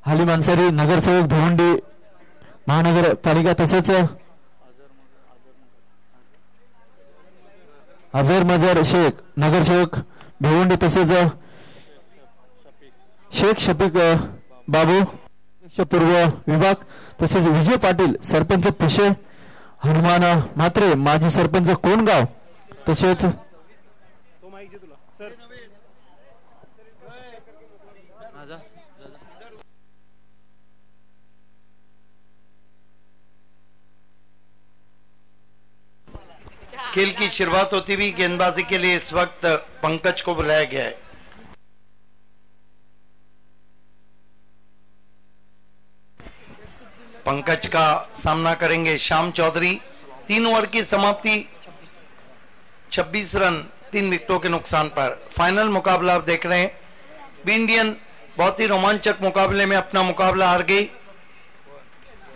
E: हालिम अन्सारी नगरसेवक भिवंडी महानगरपालिका, तसेच अजहर मजहर शेख नगरसेवक भिवंडी, तसेच शेख शफीक बाबू पूर्व विभाग, तसेच विजय पाटील सरपंच पिशे, हनुमान म्हात्रे माजी सरपंच कोणगाव, तसेच
B: खेल की शुरुआत होती हुई गेंदबाजी के लिए इस वक्त पंकज को बुलाया गया है। पंकज का सामना करेंगे श्याम चौधरी। 3 ओवर की समाप्ति, 26 रन 3 विकेटों के नुकसान पर। फाइनल मुकाबला आप देख रहे हैं। बी इंडियन बहुत ही रोमांचक मुकाबले में अपना मुकाबला हार गई।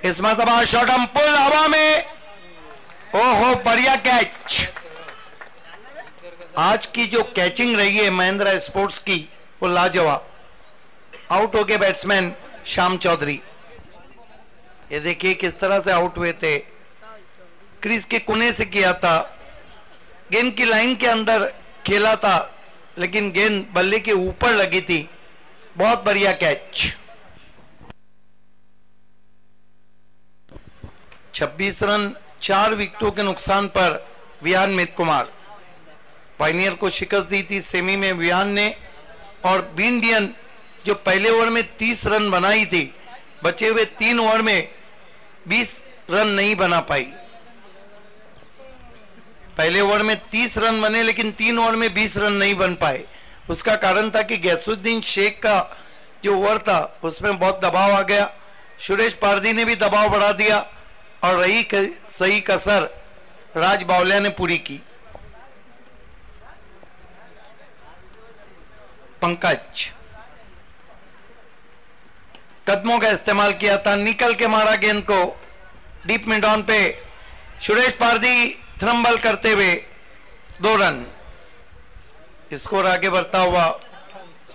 B: इस मरतबा शॉट हम पुल हवा में, ओहो बढ़िया कैच। आज की जो कैचिंग रही है महिंद्रा स्पोर्ट्स की वो लाजवाब। आउट हो गए बैट्समैन श्याम चौधरी। ये देखिए किस तरह से आउट हुए थे, क्रीज के कोने से किया था, गेंद की लाइन के अंदर खेला था, लेकिन गेंद बल्ले के ऊपर लगी थी। बहुत बढ़िया कैच। 26 रन 4 विकेटों के नुकसान पर विहान मित कुमार। पायनियर को शिकस्त दी थी सेमी में विहान ने, और बी इंडियन जो पहले ओवर में 30 रन बनाई थी, बचे हुए 3 ओवर में 20 रन नहीं बना पाई। पहले ओवर में 30 रन बने, लेकिन 3 ओवर में 20 रन नहीं बन पाए। उसका कारण था कि गैसुद्दीन शेख का जो ओवर था उसमें बहुत दबाव आ गया। सुरेश पारदी ने भी दबाव बढ़ा दिया, और रही सही कसर राज बावलिया ने पूरी की। पंकज, कदमों का इस्तेमाल किया था, निकल के मारा गेंद को डीप मिड ऑन पे, सुरेश पारदी थ्रम्बल करते हुए 2 रन। स्कोर आगे बढ़ता हुआ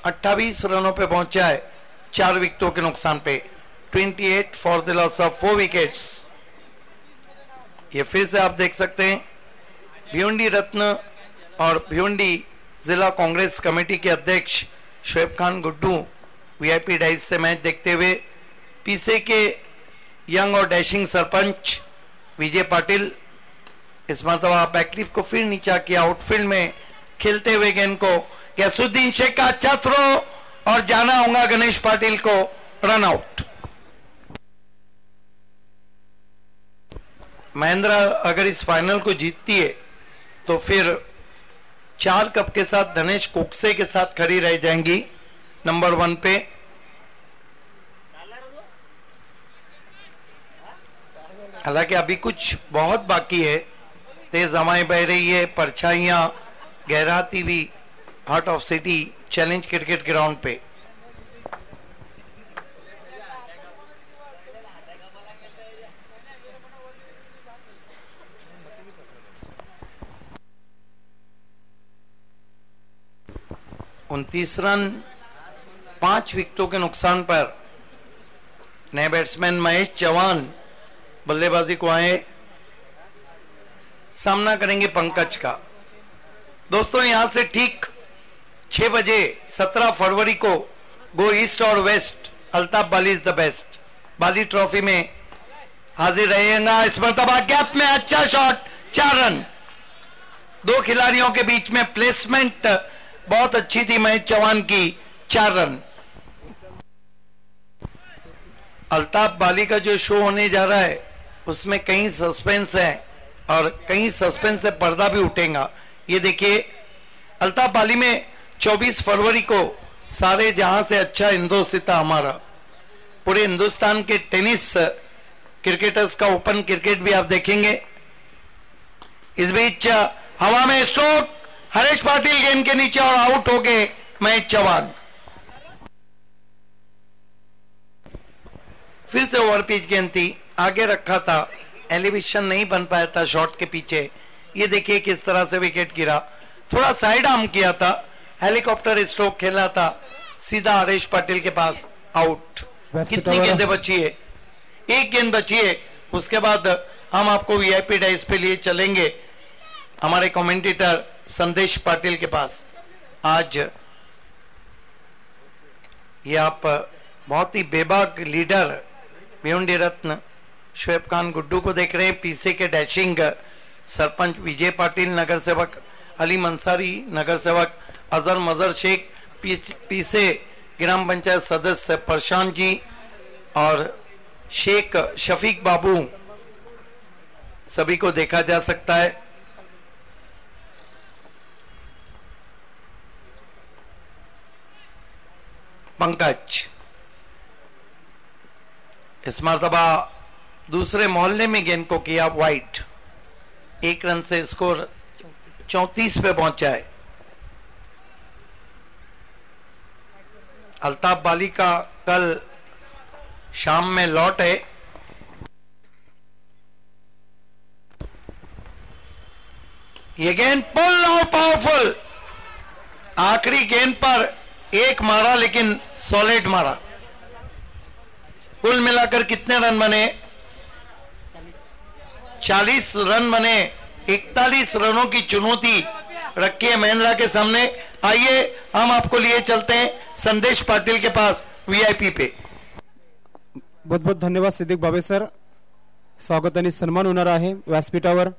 B: 28 रनों पे पहुंचा है 4 विकेटों के नुकसान पे, 28 for the loss of 4 wickets. ये फिर से आप देख सकते हैं भिवंडी रत्न और भिवंडी जिला कांग्रेस कमेटी के अध्यक्ष शोएब खान गुड्डू वीआईपी डाइस से मैच देखते हुए, पीछे के यंग और डैशिंग सरपंच विजय पाटिल इस मरतबा बैकलिफ को फिर नीचा किया, आउटफील्ड में खेलते हुए गेंद को गैसुद्दीन शेख का अच्छा थ्रो और जाना होगा गणेश पाटिल को रन आउट। महेंद्र अगर इस फाइनल को जीतती है तो फिर 4 कप के साथ धनेश कोकसे के साथ खड़ी रह जाएंगी नंबर 1 पे। हालांकि अभी कुछ बहुत बाकी है, तेज हवाएं बह रही है, परछाइयां गहराती हुई heart of city challenge cricket ground पे। उनतीस रन 5 विकेटों के नुकसान पर नए बैट्समैन महेश चौहान बल्लेबाजी को आए, सामना करेंगे पंकज का। दोस्तों यहां से ठीक 6 बजे 17 फरवरी को गो ईस्ट और west, Altaf Bali is the best Bali trophy में हाजिर रहेगा। इस मरतबा गैप में अच्छा शॉट, 4 रन। 2 खिलाड़ियों के बीच में प्लेसमेंट बहुत अच्छी थी महेश चौहान की, 4 रन। अल्ताफ बाली का जो शो होने जा रहा है उसमें कई सस्पेंस है और कई सस्पेंस से पर्दा भी उठेगा। ये देखिए अल्ताफ बाली में 24 फरवरी को सारे जहां से अच्छा हिंदोस्तान हमारा, पूरे हिंदुस्तान के टेनिस क्रिकेटर्स का ओपन क्रिकेट भी आप देखेंगे। इस बीच हवा में स्ट्रोक, हरेश पाटिल गेंद के नीचे और आउट हो गए महेश चौहान। फिर से ओवर पिच गेंद थी, आगे रखा था, एलिवेशन नहीं बन पाया था शॉट के पीछे। ये देखिए किस तरह से विकेट गिरा, थोड़ा साइड आर्म किया था, हेलीकॉप्टर स्ट्रोक खेला था, सीधा हरेश पाटिल के पास, आउट। कितनी गेंदें बची है? 1 गेंद बची है। उसके बाद हम आपको वीआईपी डाइस पे लिए चलेंगे हमारे कमेंटेटर संदेश पाटिल के पास। आज ये आप बहुत ही बेबाक लीडर भिवंडी रत्न शोएब खान गुड्डू को देख रहे हैं, पीछे के डैशिंग सरपंच विजय पाटिल, नगर सेवक अली मंसारी, नगर सेवक अजहर मजहर शेख, पीछे ग्राम पंचायत सदस्य प्रशांत जी और शेख शफीक बाबू, सभी को देखा जा सकता है। पंकज इस मरतबा दूसरे मोहल्ले में गेंद को किया वाइट, 1 रन से स्कोर 34 पे पहुंचा है। अल्ताफ बाली का कल शाम में लौट है। ये गेंद पुल और पावरफुल, आखिरी गेंद पर 1 मारा लेकिन सॉलिड मारा। कुल मिलाकर कितने रन बने? 40 रन बने। 41 रनों की चुनौती रखी है महेंद्रा के सामने। आइए हम आपको लिए चलते हैं संदेश पाटिल के पास वीआईपी पे।
A: बहुत बहुत धन्यवाद सिद्दीक बाबे सर। स्वागत आणि सन्मान होणार आहे व्यासपीठावर।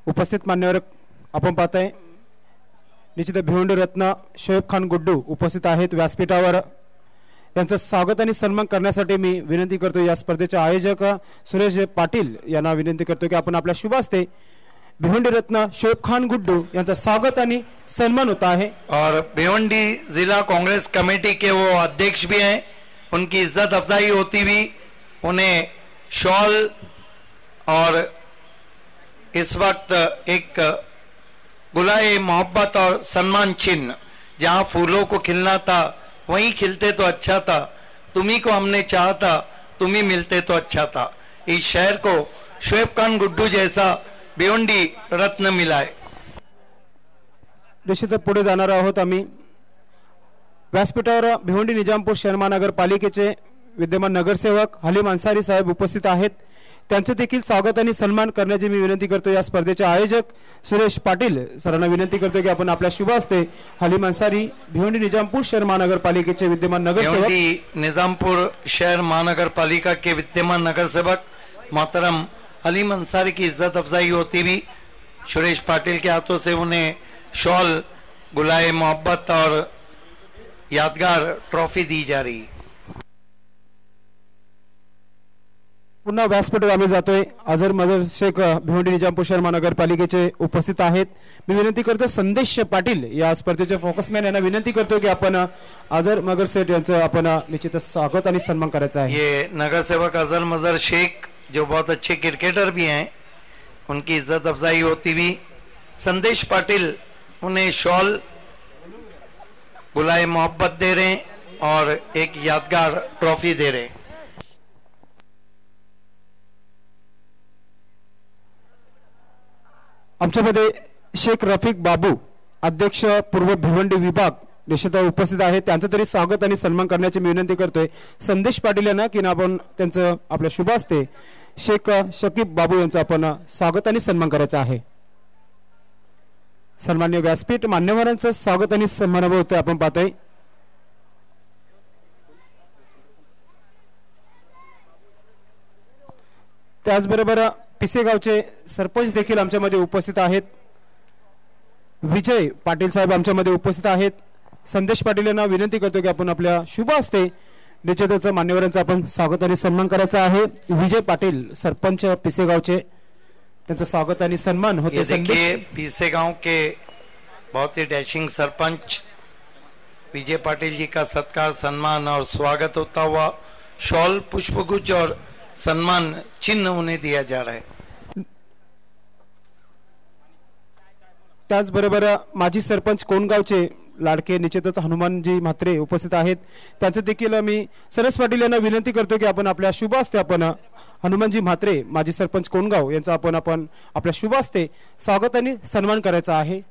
A: उपस्थित मान्यवर आपण पाहताय निश्चित भिवंडी रत्न शोएब खान गुड्डू उपस्थित आहेत व्यासपीठावर। यांचं स्वागत आणि सन्मान करण्यासाठी मी विनंती करतो या स्पर्धेचे आयोजक सुरेश पाटील यांना विनंती करतो की आपण आपल्या शुभ हस्ते भिवंडी रत्न शोएब खान गुड्डू यांचं स्वागत आणि सन्मान होता है।
B: और भिवंडी जिला कांग्रेस कमेटी के वो अध्यक्ष भी हैं, उनकी इज्जत अफजाई होती हुई उन्हें शॉल और इस वक्त एक गुलाए मोहब्बत और सम्मान चिन्ह, जहां फूलों को खिलना था वहीं खिलते तो अच्छा था, तुम्ही को हमने चाहा था, तुम्ही मिलते तो अच्छा था। इस शहर को शोएब खान गुड्डू जैसा भिवंडी रत्न मिलाए।
A: निश्चितच पुढे जाणार आहोत आम्ही। व्यासपीठावर भिवंडी निजामपूर शहर महानगरपालिकेचे विद्यमान नगरसेवक हलीम अन्सारी साहेब उपस्थित आहेत, त्यांचे देखील स्वागत आणि सन्मान करण्याची मी विनंती करतो। या स्पर्धेचे आयोजक सुरेश पाटील सरांना विनंती करतो की आपण आपल्या शुभ हस्ते हलीम अन्सारी भिवंडी निजामपूर शहर महानगरपालिकेचे विद्यमान नगरसेवक,
B: भिवंडी निजामपुर शहर महानगरपालिका के विद्यमान नगरसेवक मोहतरम हलीम अंसारी की इज्जत अफजाई होती हुई सुरेश पाटिल के हाथों से उन्हें शॉल, गुलाए मोहब्बत और यादगार ट्रॉफी दी जा रही।
A: पुन्हा व्यासपीठावर आम्ही जातोय। अजर मदर शेख भिवंडी निजामपूर शहर महानगरपालिकेचे उपस्थित आहेत। मी विनंती करतो संदेश पाटील या स्पर्धेचे फोकसमॅन यांना विनंती करतो की आपण अजर मगर शेख यांचं आपण निश्चितच स्वागत आणि सन्मान करायचा आहे।
B: ये नगरसेवक अजर मजर शेख जो बहुत अच्छे क्रिकेटर भी हैं, उनकी इज्जत अफजाई होती हुई संदेश पाटिल उन्हें शॉल, गुलाए मोहब्बत दे रहे हैं और एक यादगार ट्रॉफी दे रहे हैं।
A: आमच्यामध्ये शेख रफीक बाबू अध्यक्ष पूर्व भिवंडी विभाग निश्चित उपस्थित आहेत, त्यांचं तरी स्वागत आणि सन्मान करण्याची मी विनंती करतोय संदेश पाटील यांना की आपण त्यांचं आपल्या शुभ हस्ते शेख शकीब बाबू यांचं आपण स्वागत आणि सन्मान करायचा आहे। सन्माननीय व्यासपीठ मान्यवरांचं स्वागत आणि सन्मान होतोय आपण पाहतोय। त्याचबरोबर पिसेगावचे सरपंच देखील आमच्यामध्ये उपस्थित आहेत, विजय पाटील साहेब आमच्यामध्ये उपस्थित आहेत। संदेश पाटील यांना विनंती करतो की आपण आपल्या शुभ हस्ते निश्चितच मान्यवरांचं आपण स्वागत आणि सन्मान करायचा आहे। विजय पाटील सरपंच पिसेगावचे, त्यांचं स्वागत आणि सन्मान होते।
B: देखिए पिसेगांव के बहुत ही डैशिंग सरपंच विजय पाटिल जी का सत्कार, सम्मान और स्वागत होता हुआ शॉल, पुष्पगुच्छ और सम्मान चिन्ह उन्हें दिया जा रहा है।
A: त्याचबरोबर माजी सरपंच कोणगावचे लाडके निश्चितच हनुमानजी म्हात्रे उपस्थित आहेत, त्यांचे देखील मी सरस पाटील यांना विनंती करतो की आपण आपल्या शुभ हस्ते आपण हनुमानजी म्हात्रे माजी सरपंच कोणगाव यांचा आपण आपल्या शुभ हस्ते स्वागत आणि सन्मान करायचा आहे।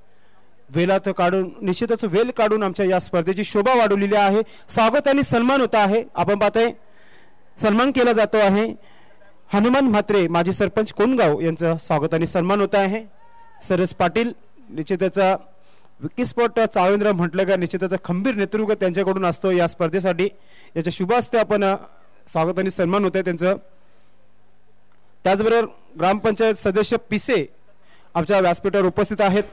A: वेलात काढून निश्चितच वेल काढून आमच्या या स्पर्धेची शोभा वाढवलेली आहे। स्वागत आणि सन्मान होत आहे, आपण पाहतोय सन्मान केला जातो आहे। हनुमान म्हात्रे माजी सरपंच कोणगाव यांचं स्वागत आणि सन्मान होत आहे। सरस पाटील निश्चितच विकीस्पोर्ट चावेंद्र म्हटलं का निश्चितच खंबीर नेतृत्व त्यांच्याकडून असतो या स्पर्धेसाठी। याच्या शुभ हस्ते आपण स्वागत आणि सन्मान होत आहे त्यांचं। त्याचबरोबर ग्रामपंचायत सदस्य पिसे आमच्या व्यासपीठावर उपस्थित आहेत,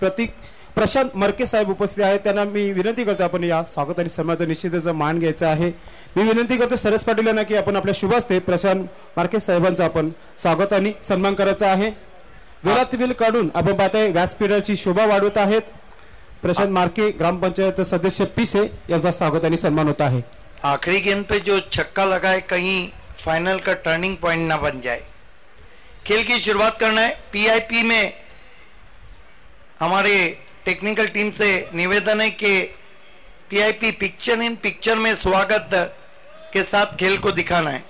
A: प्रशांत मरके साहेब उपस्थित आहेत, त्यांना मी विनंती करतो आपण या स्वागत आणि सन्मानाचा निश्चितच मान घ्यायचा आहे। मी विनंती करतो सरस पाटील यांना की आपण आपल्या शुभ हस्ते प्रशांत मरके साहेबांचा आपण स्वागत आणि सन्मान करायचा आहे। वेळात वेळ काढून आपण पाहताय व्यासपीठाची शोभा वाढवत आहेत प्रशांत मार्के, ग्रामपंचायत सदस्य पीसे यांचा स्वागत आणि सन्मान होता है।
B: आखिरी गेंद पे जो छक्का लगाए कहीं फाइनल का टर्निंग पॉइंट ना बन जाए। खेल की शुरुआत करना है। पीआईपी में हमारे टेक्निकल टीम से निवेदन है कि पीआईपी पिक्चर इन पिक्चर में स्वागत के साथ खेल को दिखाना है।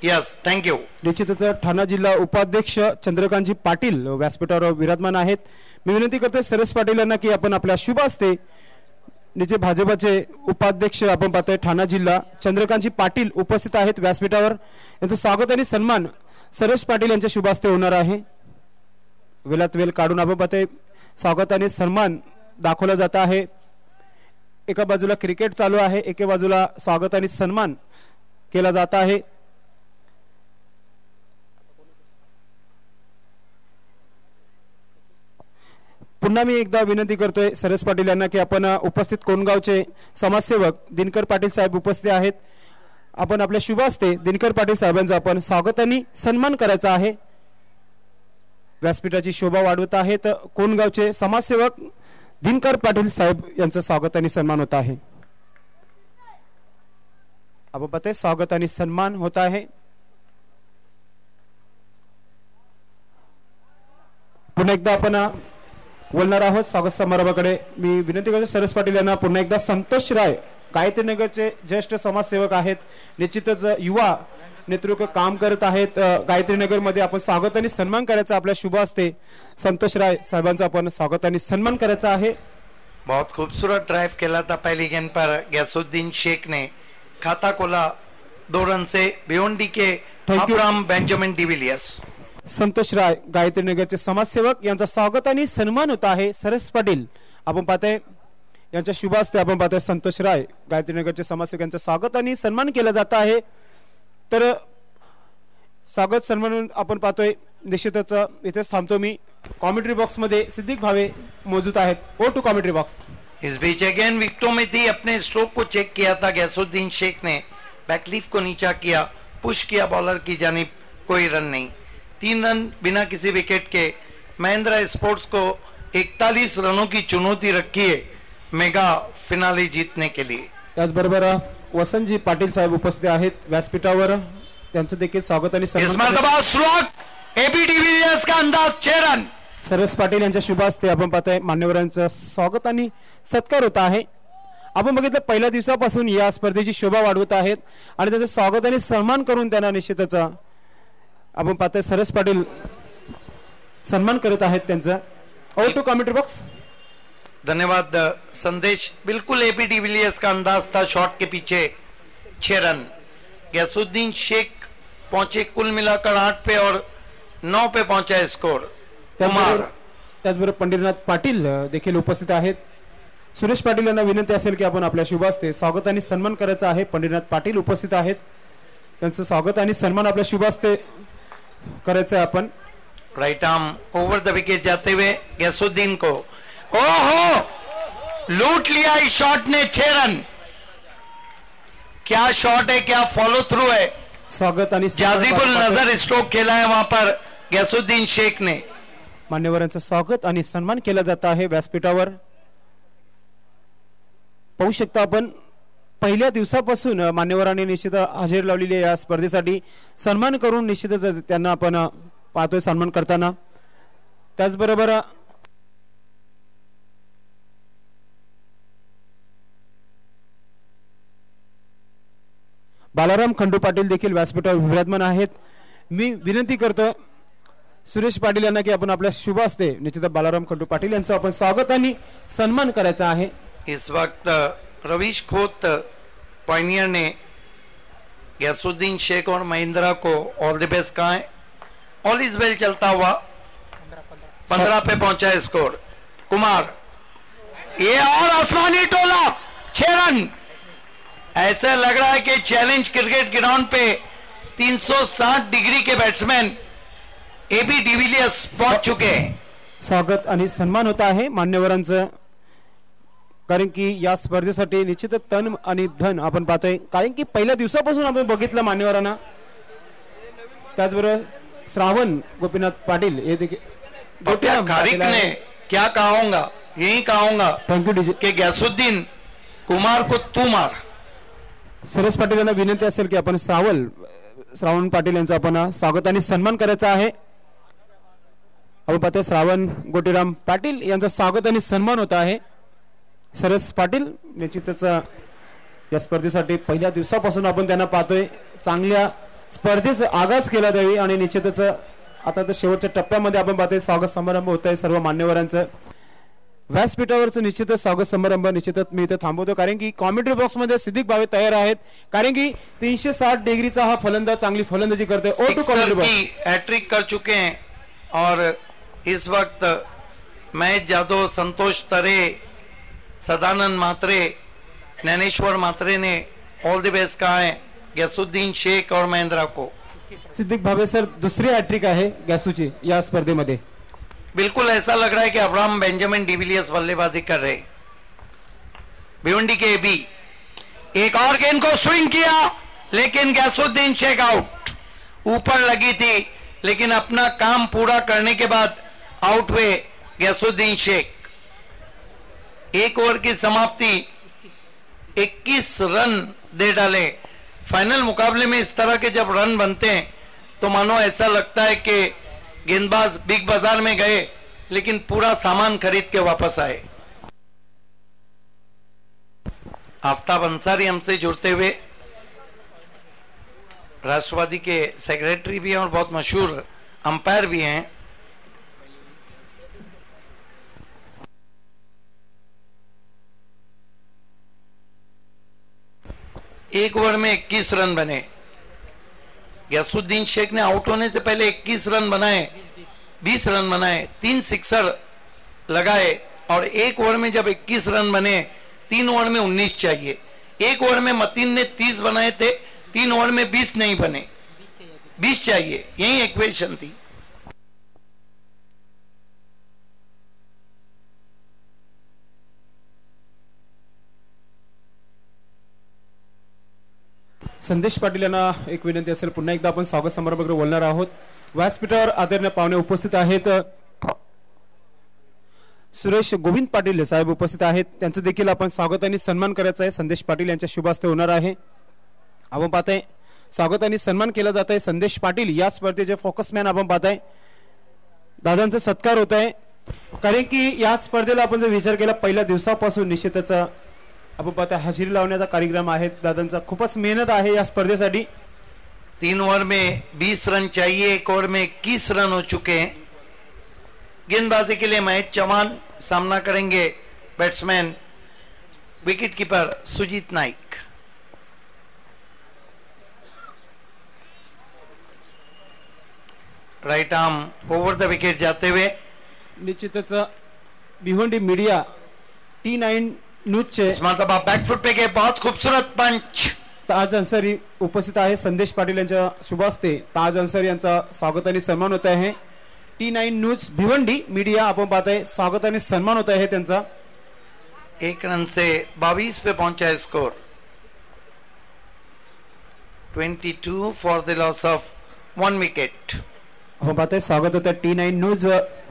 B: Yes, thank you.
A: निश्चितच ठाणा जिल्हा उपाध्यक्ष चंद्रकांतजी पाटील व्यासपीठावर विराजमान आहेत। मी विनंती करतो सरस पाटील यांना की आपण आपल्या शुभ हस्ते निजे भाजपचे उपाध्यक्ष आपण पाहतोय ठाणा जिल्हा चंद्रकांतजी पाटील उपस्थित आहेत व्यासपीठावर, यांचं स्वागत आणि सन्मान सरस पाटील यांच्या शुभ हस्ते होणार आहे। वेळात वेळ काढून आपण पाहतोय स्वागत आणि सन्मान दाखवला जात आहे। एका बाजूला क्रिकेट चालू आहे, एका बाजूला स्वागत आणि सन्मान केला जात आहे। पुन्हा मी एकदा विनंती करतोय सरस पाटील यांना की आपण उपस्थित कोणगावचे समाजसेवक दिनकर पाटील साहेब उपस्थित आहेत, आपण आपल्या शुभ हस्ते दिनकर पाटील साहेबांचा आपण स्वागत आणि सन्मान करायचा आहे। व्यासपीठाची शोभा वाढवत आहेत कोणगावचे समाजसेवक दिनकर पाटील साहेब यांचं स्वागत आणि सन्मान होत आहे। आपण पाहतोय स्वागत आणि सन्मान होत आहे. पुन्हा एकदा आपण बोलणार आहोत स्वागत समारंभाकडे. मी विनंती करतो सरस पाटील यांना पुन्हा एकदा. संतोष राय गायत्रीनगरचे ज्येष्ठ समाजसेवक आहेत, निश्चितच युवा नेतृत्व काम करत आहेत गायत्रीनगर मध्ये. आपण स्वागत आणि सन्मान करायचा आपल्या शुभ असते. संतोष राय साहेबांचा आपण स्वागत आणि सन्मान करायचा आहे.
B: बहुत खूबसूरत ड्राइव खेला था पहली गेंद पर गैसुद्दीन शेख ने, खाता खोला 2 रन से भिवंडी के अब्राहम बेंजामिन डिविलियर्स.
A: संतोष राय गायत्रीनगरचे समाजसेवक यांचा स्वागत आणि सन्मान होत आहे. सरस पाटील आपण पाहतोय यांच्या शुभ असते. आपण पाहतोय संतोष राय गायत्रीनगरचे समाजसेवक यांचं स्वागत आणि सन्मान केला जात आहे. तर स्वागत सन्मान आपण पाहतोय. निश्चितच इथेच थांबतो मी. कॉमेंट्री बॉक्स मध्ये सिद्दीक भावे मौजूद आहेत. Over to commentary box.
B: इस बीच अगेन विकेटों में थी, अपने स्ट्रोक को चेक किया था गैसुद्दीन शेख ने, बैकलीफ को नीचा किया, पुश किया बॉलर की जानिब, कोई रन नहीं. 3 रन बिना किसी विकेट के महिंद्रा स्पोर्ट्स को 41 रनों की चुनौती रखी है मेगा फिनाले जीतने के लिए.
A: त्याचबरोबर वसंतजी पाटील साहेब उपस्थित आहेत व्यासपीठावर. त्यांचं देखील स्वागत आणि
B: इस
A: सन्मान.
B: मर्तबा स्ट्रोक एबी डिविलियर्स का अंदाज 6 रन.
A: सरस पाटील यांच्या शुभ असते. आपण पाहतोय मान्यवरांचं स्वागत आणि सत्कार होत आहे. आपण बघितलं पहिल्या दिवसापासून या स्पर्धेची शोभा वाढवत आहेत आणि त्याचं स्वागत आणि सन्मान करून त्यांना निश्चितच आपण पाहतोय सरस पाटील सन्मान करत आहेत त्यांचा. Over to commentary box.
B: धन्यवाद संदेश. बिल्कुल एबी डिविलियर्स का अंदाज था शॉट के पीछे 6 रन. गैसुद्दीन शेख पहुंचे कुल मिलाकर 8 पे और 9 पे पहुंचा है स्कोर.
A: त्याचबरोबर पंढरीनाथ पाटील देखील उपस्थित आहेत. सुरेश पाटील यांना विनंती असेल की आपण आपल्या शुभ असते स्वागत आणि सन्मान करायचा आहे. पंढरीनाथ पाटील उपस्थित आहेत. त्यांचं स्वागत आणि सन्मान आपल्या शुभ असते करायचं आहे आपण.
B: Right arm over the wicket जाते हुए गैसुद्दीन को ओहो लूट लिया इस शॉट ने. 6 रन. क्या शॉट है, क्या फॉलो थ्रू है.
A: स्वागत आणि
B: जाजिबुल नजर स्ट्रोक खेला है वहां पर गैसुद्दीन शेख ने.
A: मान्यवरांचं स्वागत आणि सन्मान केला जात आहे व्यासपीठावर. पाहू शकता आपण पहिल्या दिवसापासून मान्यवरांनी निश्चित हजेरी लावलेली या स्पर्धेसाठी. सन्मान करून निश्चितच त्यांना आपण पाहतोय सन्मान करताना. त्याचबरोबर बालाराम खंडू पाटील देखील व्यासपीठावर विराजमान आहेत. मी विनंती करतोय सुरेश पाटील यांना की आपण आपल्या शुभ असते निश्चित बालाराम खंडू पाटील यांचं आपण स्वागत आणि सन्मान करायचा आहे.
B: इस वक्त रवीश खोत पायनियर ने गैसुद्दीन शेख और महिंद्रा को ऑल द बेस्ट कहा है. ऑल इज वेल चलता हुआ 15 पे पहुंचा है स्कोर. कुमार ये और आसमानी टोला 6 रन. ऐसा लग रहा है कि चैलेंज क्रिकेट ग्राउंड पे 360 डिग्री के बैट्समैन एबी डिविलियर्स पहुंच चुके हैं.
A: स्वागत आणि सन्मान होता आहे मान्यवरांचं. कारण की या स्पर्धेसाठी निश्चित तन आणि धन आपण पाहतोय. कारण की पहिल्या दिवसापासून आपण बघितलं मान्यवरांना. त्याचबरोबर श्रावण गोपीनाथ पाटील हे देखील
B: खारिक ने क्या कहूंगा, यही कहूंगा
A: थँक्यू डीजे
B: कि गैसुद्दीन कुमार को तू मार.
A: सरस पाटील यांना विनंती असेल की आपण श्रावण पाटील यांचा आपण स्वागत आणि सन्मान करायचा आहे. आपण पाहतोय श्रावण गोटीराम पाटील यांचा स्वागत आणि सन्मान होत आहे. सरस पाटील निश्चितच या स्पर्धेसाठी पहिल्या दिवसापासून आपण त्यांना पाहतोय. चांगल्या स्पर्धेचा आगाज केला द्यावी आणि निश्चितच आता तर शेवटच्या टप्प्यामध्ये आपण पाहतोय स्वागत समारंभ होत आहे सर्व मान्यवरांचं. व्यासपीठावरचं निश्चितच स्वागत समारंभ निश्चितच मी इथे थांबवतो. कारण की कॉमेंट्री बॉक्स मध्ये सिद्दीक भावे तयार आहेत. कारण की 360 डिग्रीचा हा फलंदाज चांगली फलंदाजी करतोय. Over to commentary box.
B: Hattrick कर चुके हैं और इस वक्त महेश जादव, संतोष तरे, सदानंद मात्रे, नैनेश्वर मात्रे ने ऑल द बेस्ट कहा है गैसुद्दीन शेख और महिंद्रा को.
A: सिद्दीक भावे सर दुसरी हॅट्रिक आहे गॅसूची या स्पर्धेमध्ये.
B: बिल्कुल ऐसा लग रहा है कि अब्राहम बेंजामिन डिविलियर्स बल्लेबाजी कर रहे. भिवंडी के एबी एक और गेंद को स्विंग किया लेकिन गैसुद्दीन शेख आउट. ऊपर लगी थी लेकिन अपना काम पूरा करने के बाद आउट हुए गैसुद्दीन शेख. 1 ओवर की समाप्ति 21 रन दे डाले फाइनल मुकाबले में इस तरह के जब रन बनते हैं तो मानो ऐसा लगता है कि गेंदबाज बिग बाजार में गए लेकिन पूरा सामान खरीद के वापस आए। आफ्ताब अंसारी हमसे जुड़ते हुए, राष्ट्रवादी के सेक्रेटरी भी हैं और बहुत मशहूर अंपायर भी हैं। एक ओवर में 21 रन बने। गयासुद्दीन शेख ने आउट होने से पहले 21 रन बनाए, 20 रन बनाए, 3 सिक्सर लगाए और एक ओवर में जब 21 रन बने, 3 ओवर में 19 चाहिए। एक ओवर में मतीन ने 30 बनाए थे, 3 ओवर में 20 नहीं बने, 20 चाहिए। यही इक्वेशन थी।
A: संदेश पाटील यांना एक विनंती असेल, पुन्हा एकदा आपण स्वागत समारंभाकडे बोलणार आहोत। व्यासपीठावर आदरणीय पाहुणे उपस्थित आहेत। सुरेश गोविंद पाटील साहेब उपस्थित आहेत, त्यांचं देखील आपण स्वागत आणि सन्मान करायचा आहे। संदेश पाटील यांच्या शुभ हस्ते होणार आहे। आपण पाहताय स्वागत आणि सन्मान केला जात आहे। संदेश पाटील या स्पर्धेचे फोकसमॅन आपण पाहताय, दादांचा सत्कार होत आहे। कारण की या स्पर्धेला आपण जर विचार केला पहिल्या दिवसापासून निश्चितच आपण पाहता हजेरी लावण्याचा कार्यक्रम आहे। दादांचा खूपच मेहनत आहे या स्पर्धेसाठी।
B: 3 ओवर में 20 रन चाहिए, एक ओवर में 21 रन हो चुके हैं। गेंदबाजी के लिए महेश चौहान, सामना करेंगे batsman wicket keeper Sujit Naik. Right arm over the wicket जाते हुए
A: निश्चितच भिवंडी मीडिया T9 न्यूजचे
B: बैकफुट पे गए, बहुत खूबसूरत पंच।
A: ताज अन्सारी उपस्थित आहे। संदेश पाटील यांच्या शुभ हस्ते ताज अन्सारी यांचा स्वागत आणि सन्मान होत आहे। T9 न्यूज भिवंडी मीडिया आपण पाहताय, स्वागत आणि सन्मान होत आहे त्यांचा।
B: 1 रन से 22 पे पहुंचा है score. 22 for the loss of 1 wicket.
A: आपण पाहताय स्वागत होत आहे T9 न्यूज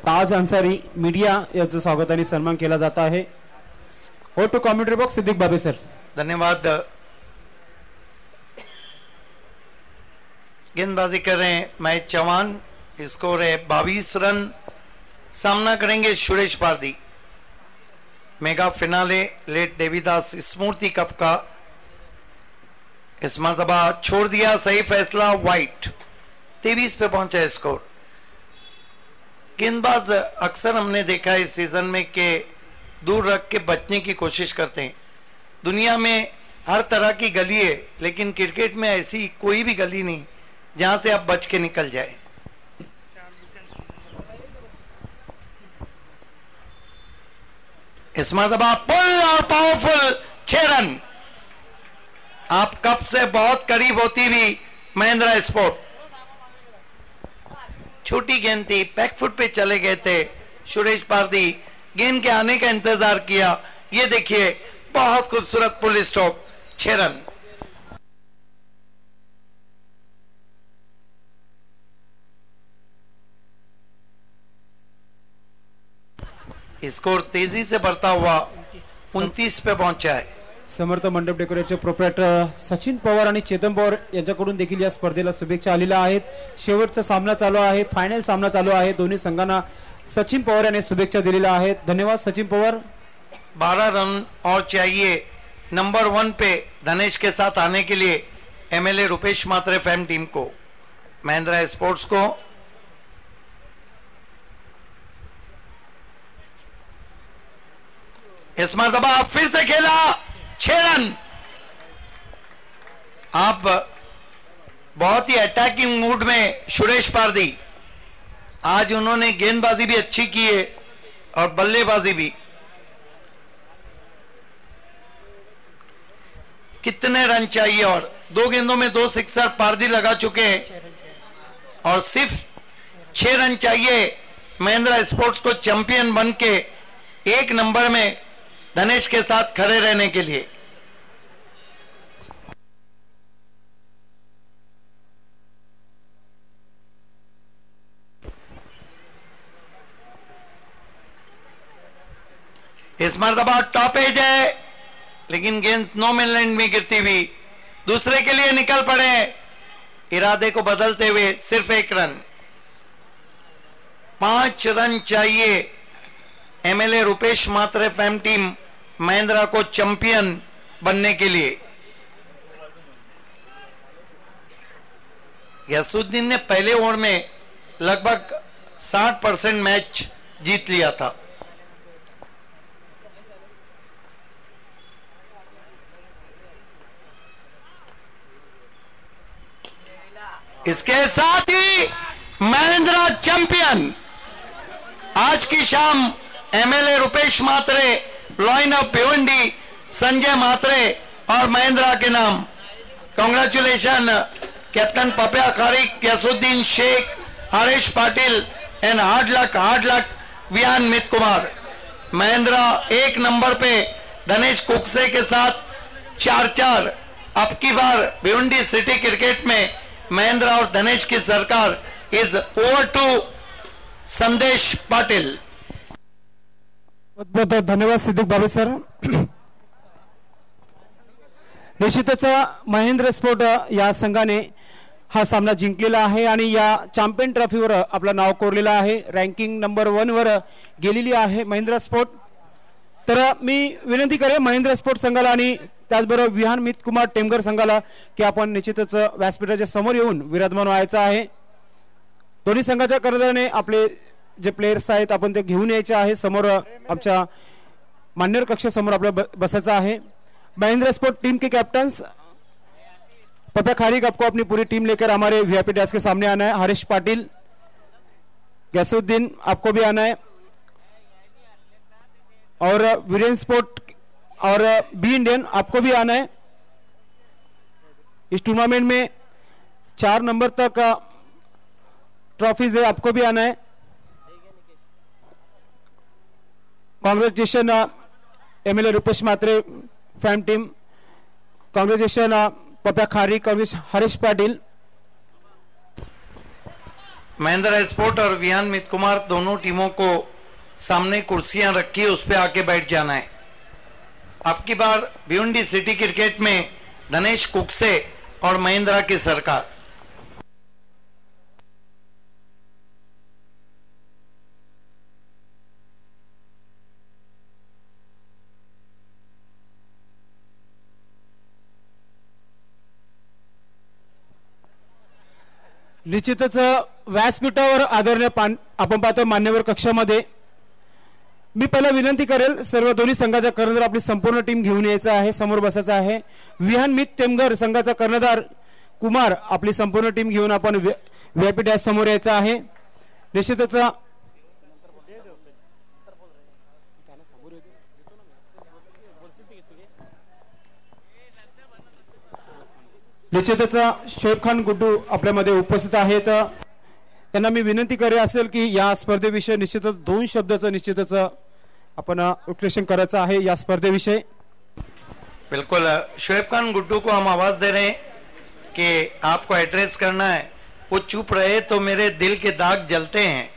A: ताज अन्सारी मीडिया याचं स्वागत आणि सन्मान केला जात आहे। हो टू कॉमेंट्री बॉक्स सिद्दीक बाबे सर।
B: धन्यवाद। गेंदबाजी कर रहे हैं महेश चौहान, स्कोर है 22 रन। सामना करेंगे Suresh Pardi. Mega finale late Devidas Smriti cup का इस मरतबा छोड़ दिया सही फैसला वाइट। 23 पे पहुंचा है स्कोर। गेंदबाज अक्सर हमने देखा है इस सीजन में कि दूर रख के बचने की कोशिश करते हैं। दुनिया में हर तरह की गली है, लेकिन क्रिकेट में ऐसी कोई भी गली नहीं जहां से आप बच के निकल जाए। इस मरतबा पुल और पावरफुल 6 रन। आप कप से बहुत करीब होती हुई महिंद्रा स्पोर्ट। छोटी गेंद थी, बैकफुट पे चले गए थे सुरेश पारदी। गेंद के आने का इंतजार किया। ये देखिए बहुत खूबसूरत पुल स्टॉप, 6 रन। स्कोर तेजी से बढ़ता हुआ 29 पे पहुंचा है।
A: समर्थ मंडप डेकोरेटचे प्रोप्रायटर सचिन पवार आणि चेतन पवार यांच्याकडून देखील या स्पर्धेला शुभेच्छा आलेल्या आहेत। शेवटचा सामना चालू आहे, फायनल सामना चालू आहे। दोन्ही संघांना सचिन पवार यांनी शुभेच्छा दिलेल्या आहेत। धन्यवाद सचिन पवार।
B: 12 रन और चाहिए नंबर 1 पे धनेश के साथ आने के लिए एमएलए रुपेश मात्रे फैम टीम को, महिंद्रा स्पोर्ट्स को। इस मरतबा फिर से खेला, 6 रन। आप बहुत ही अटैकिंग मूड में सुरेश पारदी। आज उन्होंने गेंदबाजी भी अच्छी की है और बल्लेबाजी भी। कितने रन चाहिए? और 2 गेंदों में 2 सिक्सर पारदी लगा चुके हैं और सिर्फ 6 रन चाहिए महिंद्रा स्पोर्ट्स को चैंपियन बन के 1 नंबर में धनेश के साथ खड़े रहने के लिए। इस मरतबा टॉप एज है, लेकिन गेंद नो मैन लैंड में गिरती हुई दूसरे के लिए निकल पड़े, इरादे को बदलते हुए सिर्फ 1 रन, 5 रन चाहिए एमएलए रुपेश मात्रे फैम टीम महिंद्रा को चैंपियन बनने के लिए। गयासुद्दीन ने पहले ओवर में लगभग 60% मैच जीत लिया था। इसके साथ ही महिंद्रा चैंपियन। आज की शाम MLA Rupesh Mhatre, lion of Bhiwandi Sanjay Mhatre और महिंद्रा के नाम। Congratulation captain Papya Kharik, Gyasuddin Shaikh, Harish Patil and hard luck Vihan Mit Kumar. Mahindra 1 number पे धनेश कुकसे के साथ 4-4। अब की बार भिवंडी सिटी क्रिकेट में महिंद्रा और धनेश की सरकार इज ओवर टू संदेश पाटिल।
A: बहुत बहुत धन्यवाद सिद्दीक बाबे सर। निश्चितच महेंद्र स्पोर्ट या संघाने हा सामना जिंकलेला आहे आणि या चॅम्पियन ट्रॉफीवर आपलं नाव कोरलेलं आहे। रँकिंग नंबर 1 वर गेलेली आहे महेंद्र स्पोर्ट। तर मी विनंती करेन महेंद्र स्पोर्ट संघाला आणि त्याचबरोबर विहान मित कुमार टेमघर संघाला की आपण निश्चितच व्यासपीठाच्या समोर येऊन विराजमान व्हायचं आहे। दोन्ही संघाच्या कर्णधाराने आपले जे प्लेयर्स आहेत आपण ते घेऊन यायचे आहे। समोर आमच्या मान्यवर कक्ष समोर आपल्याला बसायचं आहे। महेंद्र स्पोर्ट टीम के कैप्टन्स पप्या खारिक, आपको अपनी पूरी टीम लेकर हमारे वीआईपी डेस्क के सामने आना है। हरीश पाटिल, गयासुद्दीन, आपको भी आना है। और वीरेन स्पोर्ट और बी इंडियन, आपको भी आना है। इस टूर्नामेंट में 4 नंबर तक ट्रॉफीज है, आपको भी आना है। कांग्रेचुलेशन एमएलए रुपेश मात्रे फैम टीम, कांग्रेचुलेशन पप्या खारिक, हरीश पाटिल।
B: महिंद्रा स्पोर्ट और विहान मित कुमार दोनों टीमों को सामने कुर्सियां रखी, उस पे आके बैठ जाना है। अब की बार भिवंडी सिटी क्रिकेट में धनेश कुकसे और महिंद्रा की सरकार।
A: निश्चितच व्यासपीठावर आदरणीय आपण पाहतो मान्यवर कक्षामध्ये। मी पहिला विनंती करेल सर्व दोन्ही संघाच्या कर्णधार आपली संपूर्ण टीम घेऊन यायचं आहे, समोर बसायचं आहे। विहान मित टेमघर संघाचा कर्णधार कुमार आपली संपूर्ण टीम घेऊन आपण व्हीआयपी डॅश समोर यायचं आहे। निश्चितच शोएब खान गुड्डू आपल्यामध्ये उपस्थित आहेत। त्यांना मी विनंती करे असेल की या स्पर्धेविषयी निश्चितच 2 शब्दाचं निश्चितच आपण विश्लेषण करायचं आहे या स्पर्धेविषयी।
B: बिल्कुल, शोएब खान गुड्डू को हम आवाज दे रहे हैं कि आपको एड्रेस करना है। वो चुप रहे तो मेरे दिल के दाग जलते हैं,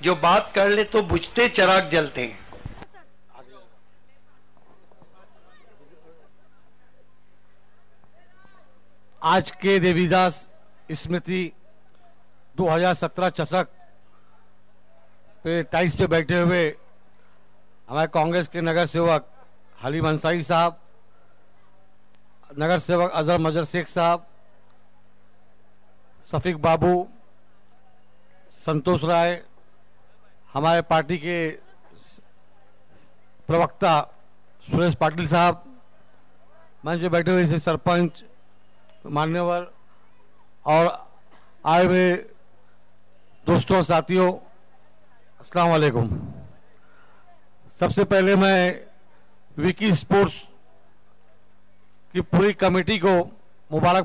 B: जो बात कर ले तो बुझते चिराग जलते हैं।
F: आज के देवीदास स्मृति 2017 चषक पे टाइल्स पे बैठे हुए हमारे कांग्रेस के नगर सेवक हलीम अंसारी साहब, नगर सेवक अजहर मजर शेख साहब, सफीक बाबू, संतोष राय, हमारे पार्टी के प्रवक्ता सुरेश पाटिल साहब, मंच पे बैठे हुए सरपंच, मान्यवर और आए हुए दोस्तों साथियों, अस्सलाम वालेकुम। सबसे पहले मैं विकी स्पोर्ट्स की पूरी कमेटी को मुबारक